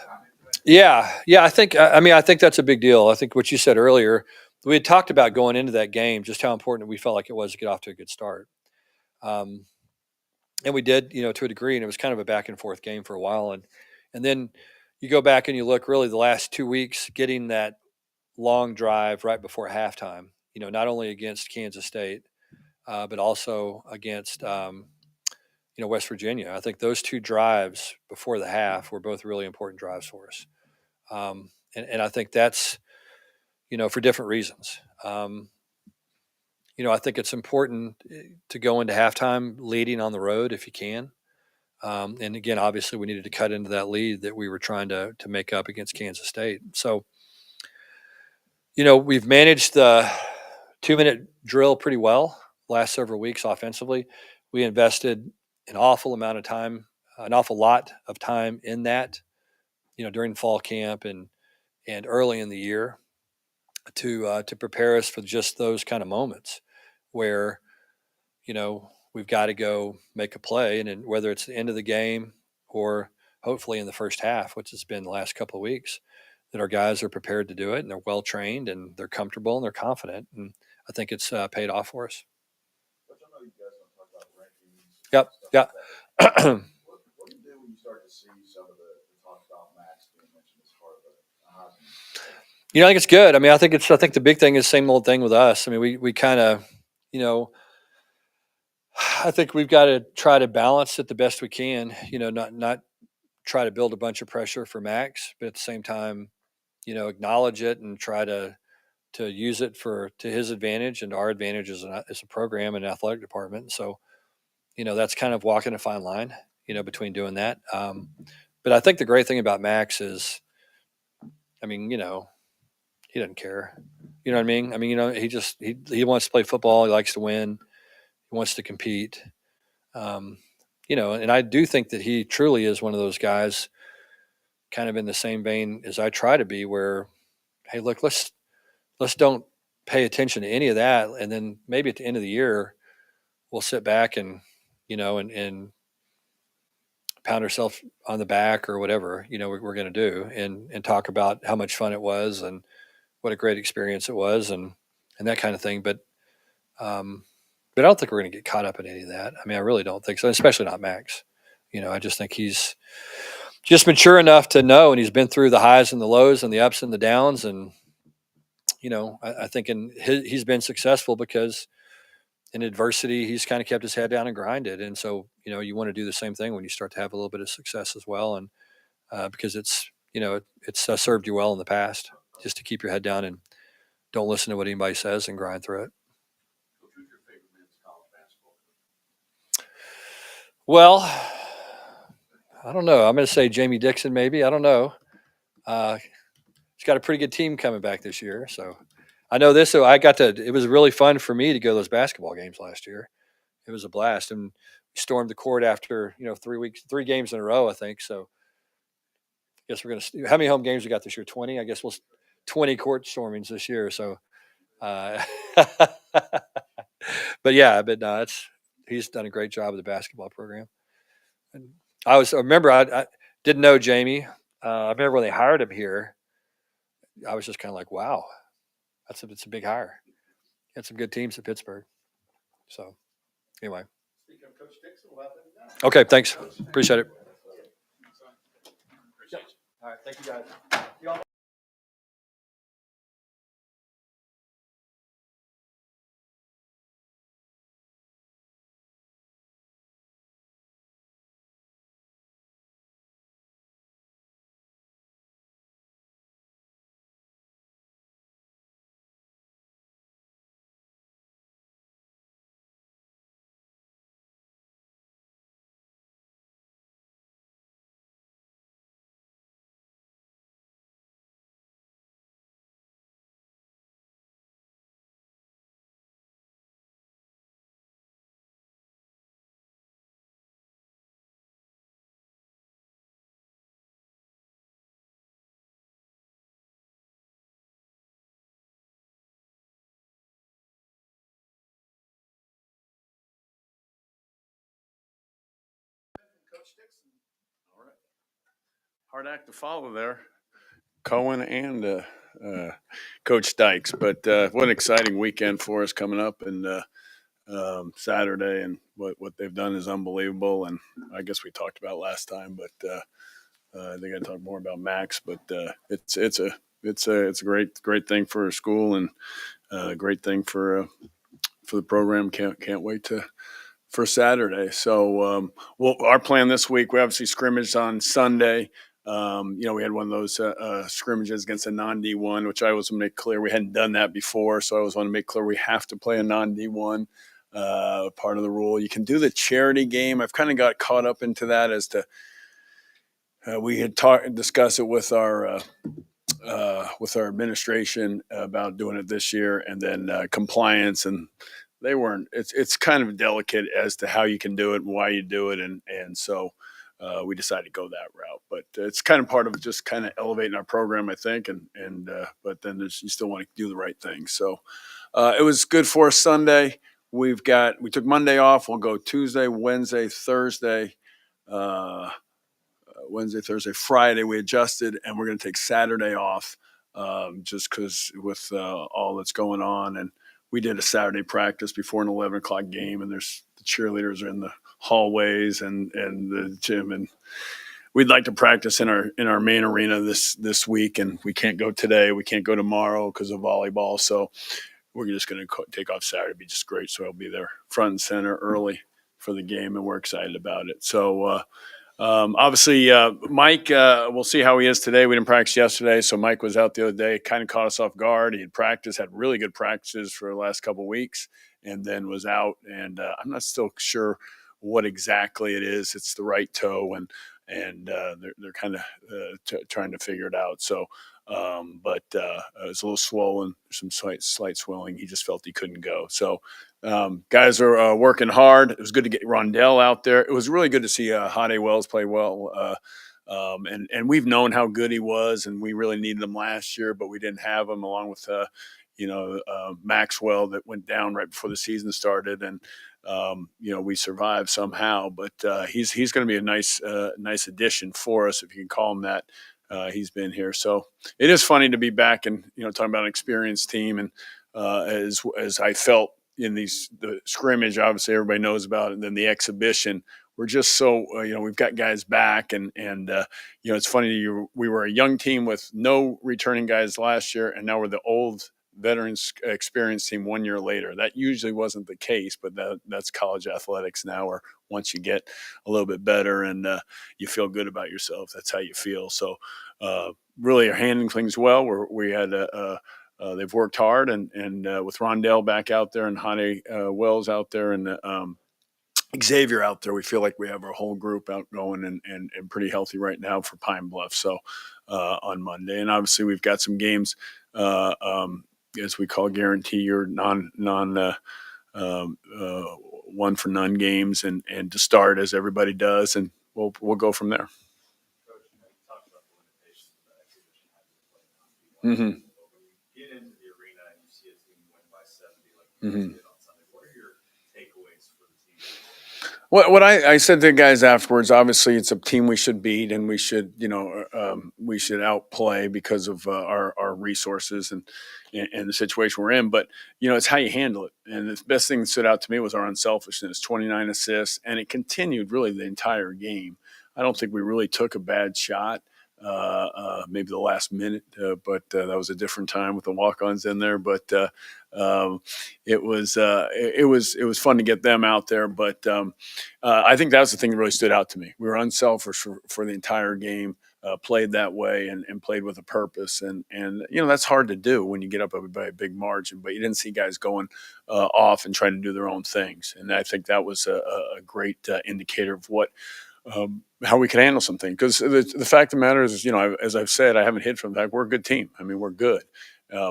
gotten into it? Yeah. I think that's a big deal. I think what you said earlier, we had talked about going into that game, just how important we felt like it was to get off to a good start. And we did, to a degree, and it was kind of a back and forth game for a while. And then you go back and you look really the last 2 weeks, getting that long drive right before halftime, not only against Kansas State, but also against, West Virginia. I think those 2 drives before the half were both really important drives for us. And I think that's, for different reasons. I think it's important to go into halftime leading on the road if you can. And again, obviously, we needed to cut into that lead that we were trying to make up against Kansas State. So, we've managed the 2-minute drill pretty well last several weeks offensively. We invested an awful lot of time in that, during fall camp and early in the year to prepare us for just those kind of moments where we've got to go make a play, and whether it's the end of the game or hopefully in the first half, which has been the last couple of weeks, that our guys are prepared to do it and they're well trained and they're comfortable and they're confident, and I think it's paid off for us. But I know you guys don't talk about rankings. Yep. Yeah. What do you do when you start to see some of the talk about Max being mentioned as part of the Heisman? I think it's good. I think the big thing is same old thing with us. We kind of, I think we've got to try to balance it the best we can. Not try to build a bunch of pressure for Max, but at the same time, acknowledge it and try to use it to his advantage and our advantage as a program and athletic department. So, that's kind of walking a fine line, between doing that. But I think the great thing about Max is, he doesn't care. You know what I mean? He wants to play football. He likes to win. He wants to compete. And I do think that he truly is one of those guys, kind of in the same vein as I try to be, where, hey, look, let's don't pay attention to any of that, and then maybe at the end of the year, we'll sit back and and pound ourselves on the back or whatever we're going to do, and talk about how much fun it was and what a great experience it was, and that kind of thing. But I don't think we're going to get caught up in any of that. I really don't think so, especially not Max. I just think he's just mature enough to know, and he's been through the highs and the lows and the ups and the downs. And, I think he's been successful because in adversity, he's kind of kept his head down and grinded. And so, you want to do the same thing when you start to have a little bit of success as well. And because it's served you well in the past, just to keep your head down and don't listen to what anybody says and grind through it. Who's your favorite men's college basketball coach? Well, I don't know. I'm going to say Jamie Dixon, maybe. I don't know. He's got a pretty good team coming back this year. So I know this. So it was really fun for me to go to those basketball games last year. It was a blast. And we stormed the court after, 3 games in a row, I think. So I guess we're going to, how many home games we got this year? 20? I guess 20 court stormings this year. So, but yeah, he's done a great job with the basketball program. And I remember I didn't know Jamie. I remember when they hired him here, I was just kind of like, wow, it's a big hire. He had some good teams at Pittsburgh. So anyway. Speaking of Coach Dixon, we'll have him now. Okay, thanks. Appreciate it. Appreciate you. All right, thank you guys. Coach Dixon. All right. Hard act to follow there, Cohen and Coach Dykes. But what an exciting weekend for us coming up, and Saturday, and what they've done is unbelievable. And I guess we talked about last time, but they got to talk more about Max. But it's a great thing for a school, and a great thing for the program. Can't wait for Saturday. So, well, our plan this week, we obviously scrimmaged on Sunday. We had one of those scrimmages against a non D1, which I always want to make clear we hadn't done that before. So I always want to make clear we have to play a non D1. Part of the rule. You can do the charity game. I've kind of got caught up into that as to we had discussed it with our administration about doing it this year, and then compliance, and they weren't. It's kind of delicate as to how you can do it and why you do it, and so we decided to go that route. But it's kind of part of just kind of elevating our program, I think, and but then you still want to do the right thing. So it was good for us Sunday. We took Monday off. We'll go Tuesday, Wednesday, Thursday. Uh, Wednesday, Thursday, Friday, we adjusted, and we're going to take Saturday off just because with all that's going on. And we did a Saturday practice before an 11 o'clock game, and there's the cheerleaders are in the hallways and the gym, and we'd like to practice in our main arena this week, and we can't go today, we can't go tomorrow because of volleyball. So we're just going to take off Saturday. It'd be just great. So I'll be there front and center early for the game, and we're excited about it. So obviously, Mike, we'll see how he is today. We didn't practice yesterday, so Mike was out the other day. Kind of caught us off guard. He had really good practices for the last couple of weeks, and then was out. And I'm not still sure what exactly it is. It's the right toe, and they're kind of trying to figure it out. So, but it's a little swollen, some slight swelling. He just felt he couldn't go. So guys are working hard. It was good to get Rondell out there. It was really good to see Hade Wells play well. And we've known how good he was, and we really needed him last year, but we didn't have him, along with Maxwell that went down right before the season started, and we survived somehow. But he's going to be a nice addition for us, if you can call him that. He's been here, so it is funny to be back and talking about an experienced team, and as I felt in the scrimmage, obviously everybody knows about it, and then the exhibition. We're just so we've got guys back, and it's funny. We were a young team with no returning guys last year, and now we're the old veterans experienced team 1 year later. That usually wasn't the case, but that's college athletics now, where once you get a little bit better and you feel good about yourself, that's how you feel. So really are handling things well. We had they've worked hard, and with Rondell back out there and Hane Wells out there, and Xavier out there, we feel like we have our whole group out going and pretty healthy right now for Pine Bluff. So on Monday, and obviously we've got some games as we call guarantee or non one for none games, and to start as everybody does, and we'll go from there. Coach, you talked about the limitations of that exhibition having to play on Mm-hmm. but when you get into the arena and you see a team win by 70, like you Mm-hmm. did on Sunday, what are your takeaways for the team? What I said to the guys afterwards, obviously it's a team we should beat, and we should we should outplay because of our resources and the situation we're in. But it's how you handle it. And the best thing that stood out to me was our unselfishness. 29 assists, and it continued really the entire game. I don't think we really took a bad shot. Maybe the last minute, but that was a different time with the walk-ons in there. But it was fun to get them out there. But I think that was the thing that really stood out to me. We were unselfish for the entire game, played that way, and played with a purpose. And that's hard to do when you get up by a big margin. But you didn't see guys going off and trying to do their own things. And I think that was a great indicator of how we can handle something. Because the fact of the matter is, as I've said, I haven't hid from the fact we're a good team. I mean, we're good.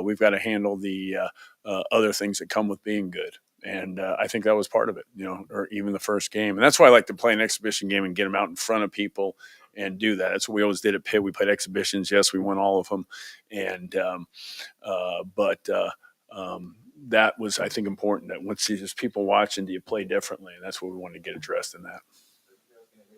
We've got to handle the other things that come with being good. And I think that was part of it, or even the first game. And that's why I like to play an exhibition game and get them out in front of people and do that. That's what we always did at Pitt. We played exhibitions. Yes, we won all of them. And but that was, I think, important that once there's people watching, do you play differently? And that's what we wanted to get addressed in that.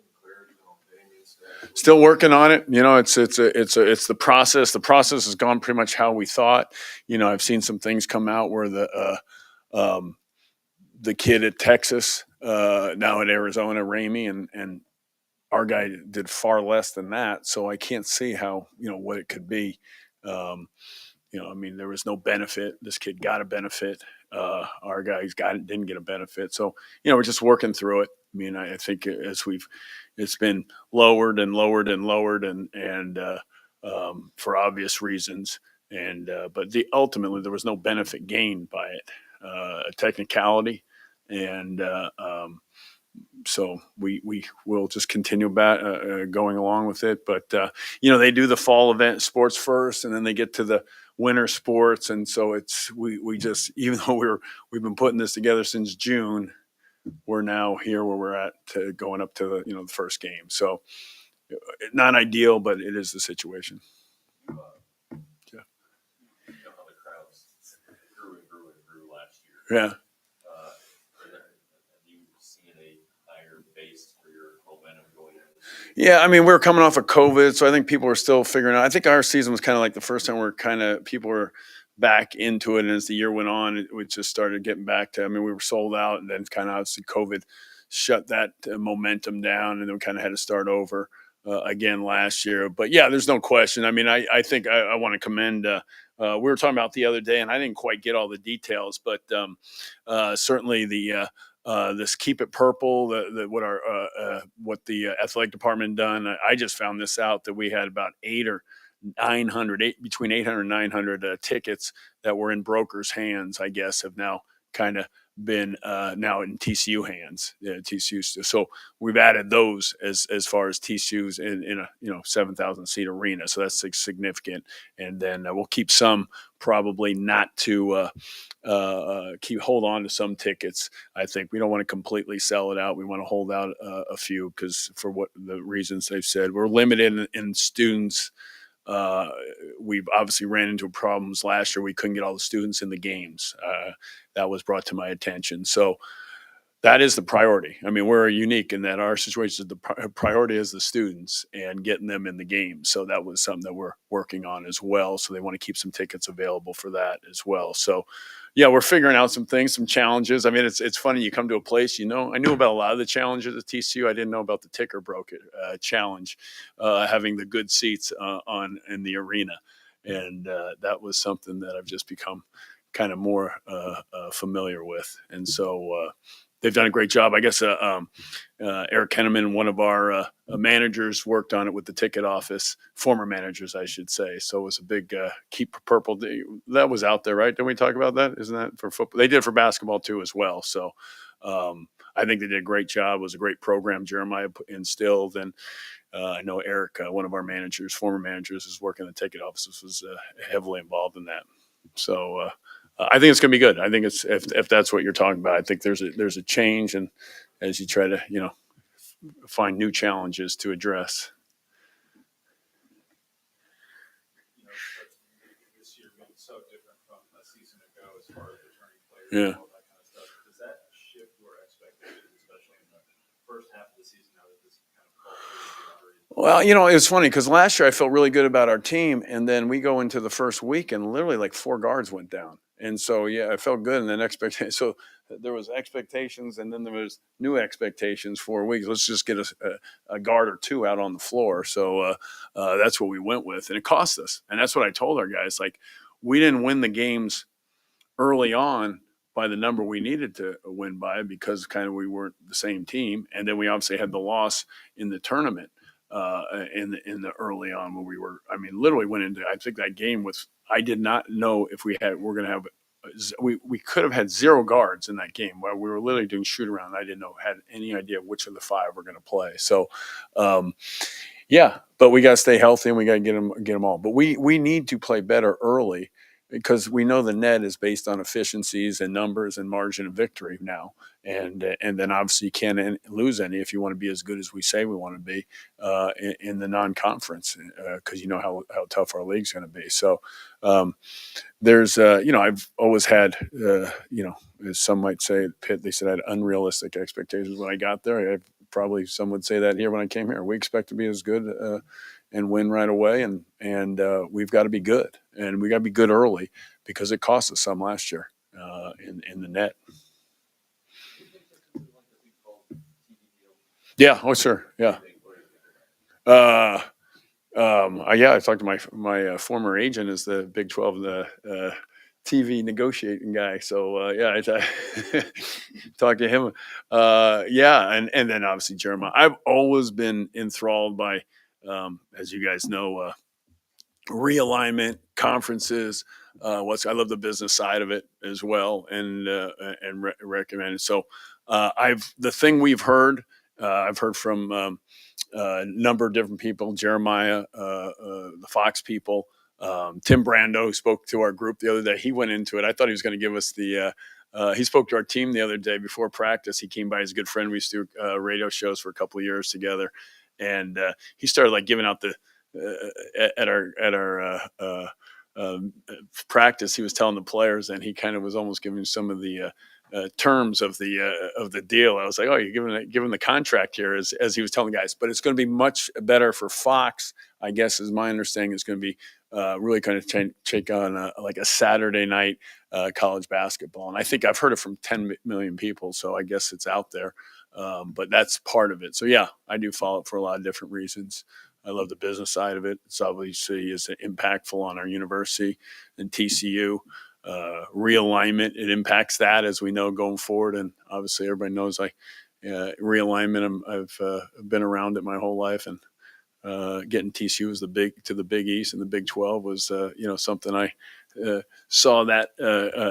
any clarity on Damien's status? Still working on it. It's the process. The process has gone pretty much how we thought. I've seen some things come out where the kid at Texas, now at Arizona, Ramey, and our guy did far less than that. So I can't see how, what it could be. Um, I mean, there was no benefit. This kid got a benefit. Our guys didn't get a benefit. So, we're just working through it. I mean, I think it's been lowered and lowered and lowered and for obvious reasons. But ultimately there was no benefit gained by it, a technicality. And so we will just continue going along with it. But they do the fall event sports first, and then they get to the winter sports, and so we just, even though we've been putting this together since June, we're now here where we're at going up to the first game. So not ideal, but it is the situation. You know how the crowds grew and grew and grew last year. Yeah. Have you seen a higher base for your momentum going into the season? Yeah, I mean, we were coming off of COVID, so I think people are still figuring out. I think our season was kind of like the first time where people were back into it, and as the year went on, we just started getting back to. I mean, we were sold out, and then kind of obviously COVID shut that momentum down, and then we kind of had to start over again last year. But yeah, there's no question. I mean, I think I want to commend. We were talking about the other day, and I didn't quite get all the details, but certainly this keep it purple, what the athletic department done. I just found this out that we had about 800 between 800 and 900 tickets that were in brokers' hands. I guess have now kind of been now in TCU hands. TCU. So we've added those as far as TCU's in a 7,000 seat arena. So that's significant. And then we'll keep some, probably not to hold on to some tickets. I think we don't want to completely sell it out. We want to hold out a few because for what the reasons they've said, we're limited in students. We've obviously ran into problems last year. We couldn't get all the students in the games. That was brought to my attention. So that is the priority. I mean, we're unique in that our situation is the priority is the students and getting them in the game. So that was something that we're working on as well. So they want to keep some tickets available for that as well. So yeah, we're figuring out some things, some challenges. I mean, it's funny. You come to a place, I knew about a lot of the challenges at TCU. I didn't know about the ticker broke challenge, having the good seats in the arena. And that was something that I've just become kind of more familiar with. And so they've done a great job. I guess Eric Henneman, one of our managers, worked on it with the ticket office, former managers, I should say. So it was a big keep purple. That was out there, right? Didn't we talk about that? Isn't that for football? They did it for basketball too as well. So I think they did a great job. It was a great program Jeremiah instilled. And I know Eric, one of our managers, former managers, is working in the ticket office, was heavily involved in that. So I think it's going to be good. I think it's if that's what you're talking about. I think there's a change, and as you try to find new challenges to address. This year being so different from a season ago as far as returning players Yeah. and all that kind of stuff. Does that shift your expectations, especially in the first half of the season now that this kind of culture is Well, it's funny because last year I felt really good about our team, and then we go into the first week and literally like 4 guards went down, and so yeah, I felt good, and then so there was expectations, and then there was new expectations. 4 weeks, let's just get a guard or two out on the floor. So that's what we went with, and it cost us, and that's what I told our guys. Like, we didn't win the games early on by the number we needed to win by because kind of we weren't the same team, and then we obviously had the loss in the tournament in the early on when we were. I mean, literally went into I think that game with. I did not know if we're going to have. We could have had 0 guards in that game where we were literally doing shoot around. I didn't had any idea which of the 5 were going to play. So. Yeah, but we got to stay healthy and we got to get them all. But we need to play better early because we know the net is based on efficiencies and numbers and margin of victory now. And then obviously you can't lose any if you want to be as good as we say we want to be in the non-conference because you know how tough our league's going to be. So there's I've always had as some might say at Pitt, they said I had unrealistic expectations when I got there. I have probably some would say that here when I came here. We expect to be as good and win right away, and we've got to be good, and we got to be good early because it cost us some last year in the net. Yeah. Oh, sure. Yeah. Yeah, I talked to my former agent is the Big 12, the TV negotiating guy. So yeah, I talked to him. Yeah, and then obviously Jeremiah. I've always been enthralled by, as you guys know, realignment conferences. I love the business side of it as well, and recommend it. So the thing we've heard. I've heard from a number of different people, Jeremiah, the Fox people, Tim Brando, who spoke to our group the other day. He went into it. I thought he was going to give us he spoke to our team the other day before practice. He came by, his good friend. We used to do radio shows for a couple of years together. And he started like giving out at our practice. He was telling the players, and he kind of was almost giving some of the terms of the deal. I was like, oh, you're giving the contract here, as he was telling the guys. But it's going to be much better for Fox, I guess, is my understanding. It's going to be really kind of take on like a Saturday night college basketball. And I think I've heard it from 10 million people, so I guess it's out there. But that's part of it. So yeah, I do follow it for a lot of different reasons. I love the business side of it. It's obviously is impactful on our university and TCU. Realignment, it impacts that, as we know, going forward. And obviously everybody knows realignment. I've been around it my whole life, and getting TCU to the Big East and the Big 12 was something I saw that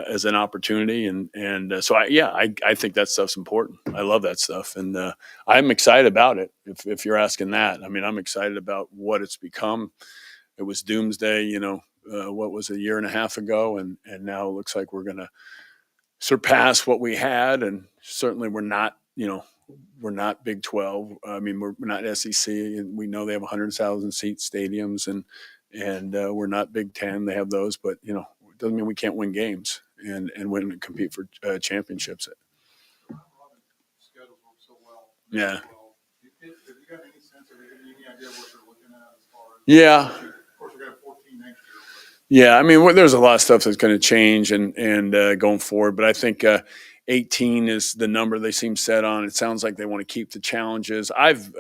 as an opportunity, and so I think that stuff's important. I love that stuff, and I'm excited about it. If you're asking that, I mean, I'm excited about what it's become. It was doomsday, what was a year and a half ago, and now it looks like we're going to surpass what we had, and certainly we're not Big 12. I mean, we're not SEC, and we know they have 100,000 seat stadiums, and we're not Big 10. They have those, but it doesn't mean we can't win games and win and compete for championships. Schedules work so well. Yeah. Have you got any sense of any idea what they're looking at as far as? Yeah. Of course, we're going to have 14 next year. Yeah, I mean, there's a lot of stuff that's going to change and going forward, but I think 18 is the number they seem set on. It sounds like they want to keep the challenges. I've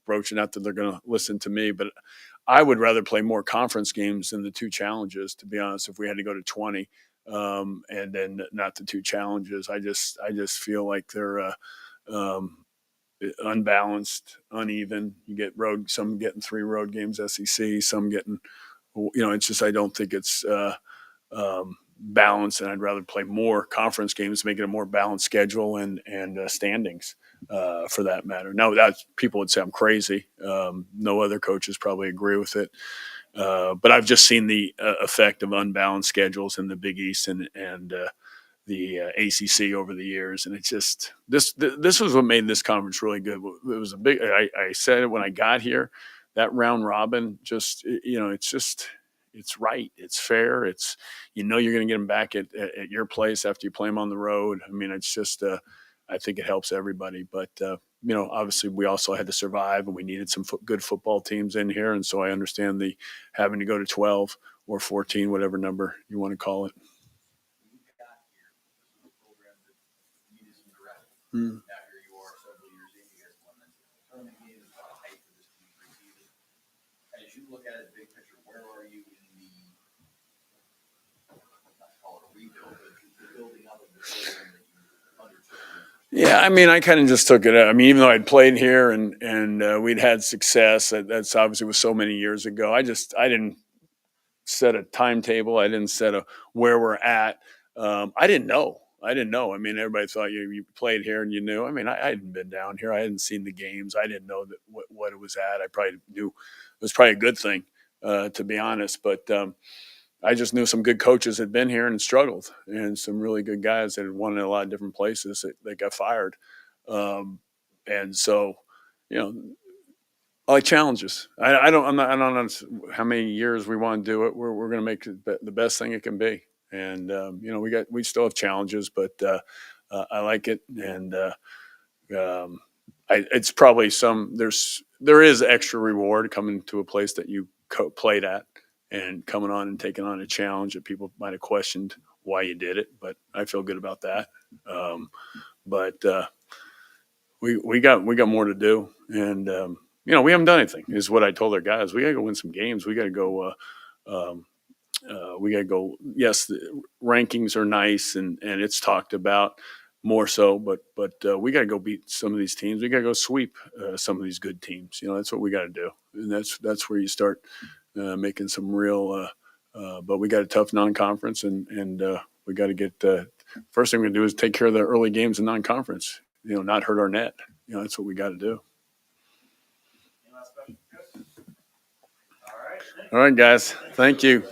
broached it out that they're going to listen to me, but I would rather play more conference games than the two challenges, to be honest. If we had to go to 20, and then not the two challenges, I just feel like they're unbalanced, uneven. You get some getting 3 road games, SEC, some getting. It's just I don't think it's balanced, and I'd rather play more conference games, make it a more balanced schedule and standings for that matter. Now, that people would say I'm crazy. No other coaches probably agree with it, but I've just seen the effect of unbalanced schedules in the Big East and the ACC over the years, and it's just this was what made this conference really good. It was a big. I said it when I got here. That round robin, it's right, it's fair, you're going to get them back at your place after you play them on the road. I mean, it's just I think it helps everybody. But obviously we also had to survive, and we needed some good football teams in here, and so I understand the having to go to 12 or 14, whatever number you want to call it. Mm. Now here you are, several years in, you guys won the tournament game. There's a lot of hype for this team preseason. As you look at it, big picture, where are you in the, not to call it a rebuild, but the building up of the program that you undertook? Yeah, I mean, I kind of just took it. I mean, even though I'd played here and we'd had success, that's obviously was so many years ago. I didn't set a timetable. I didn't set where we're at. I didn't know. I mean, everybody thought you played here and you knew. I mean, I hadn't been down here. I hadn't seen the games. I didn't know that what it was at. I probably knew it was probably a good thing, to be honest. But I just knew some good coaches had been here and struggled, and some really good guys that had won in a lot of different places that got fired. And so, I like challenges. I don't know how many years we want to do it. We're going to make it the best thing it can be. And we still have challenges, but I like it, and it's probably there is extra reward coming to a place that you played at and coming on and taking on a challenge that people might have questioned why you did it, but I feel good about that. But we got more to do, and we haven't done anything. Is what I told our guys. We got to go win some games. We got to go. We got to go. Yes, the rankings are nice, and it's talked about more so, but we got to go beat some of these teams. We got to go sweep some of these good teams. That's what we got to do, and that's where you start making some real. But we got a tough non-conference, and we got to get. First thing we're gonna do is take care of the early games in non-conference. Not hurt our net. That's what we got to do. Any last questions, Chris? All right. All right, guys. Thank you.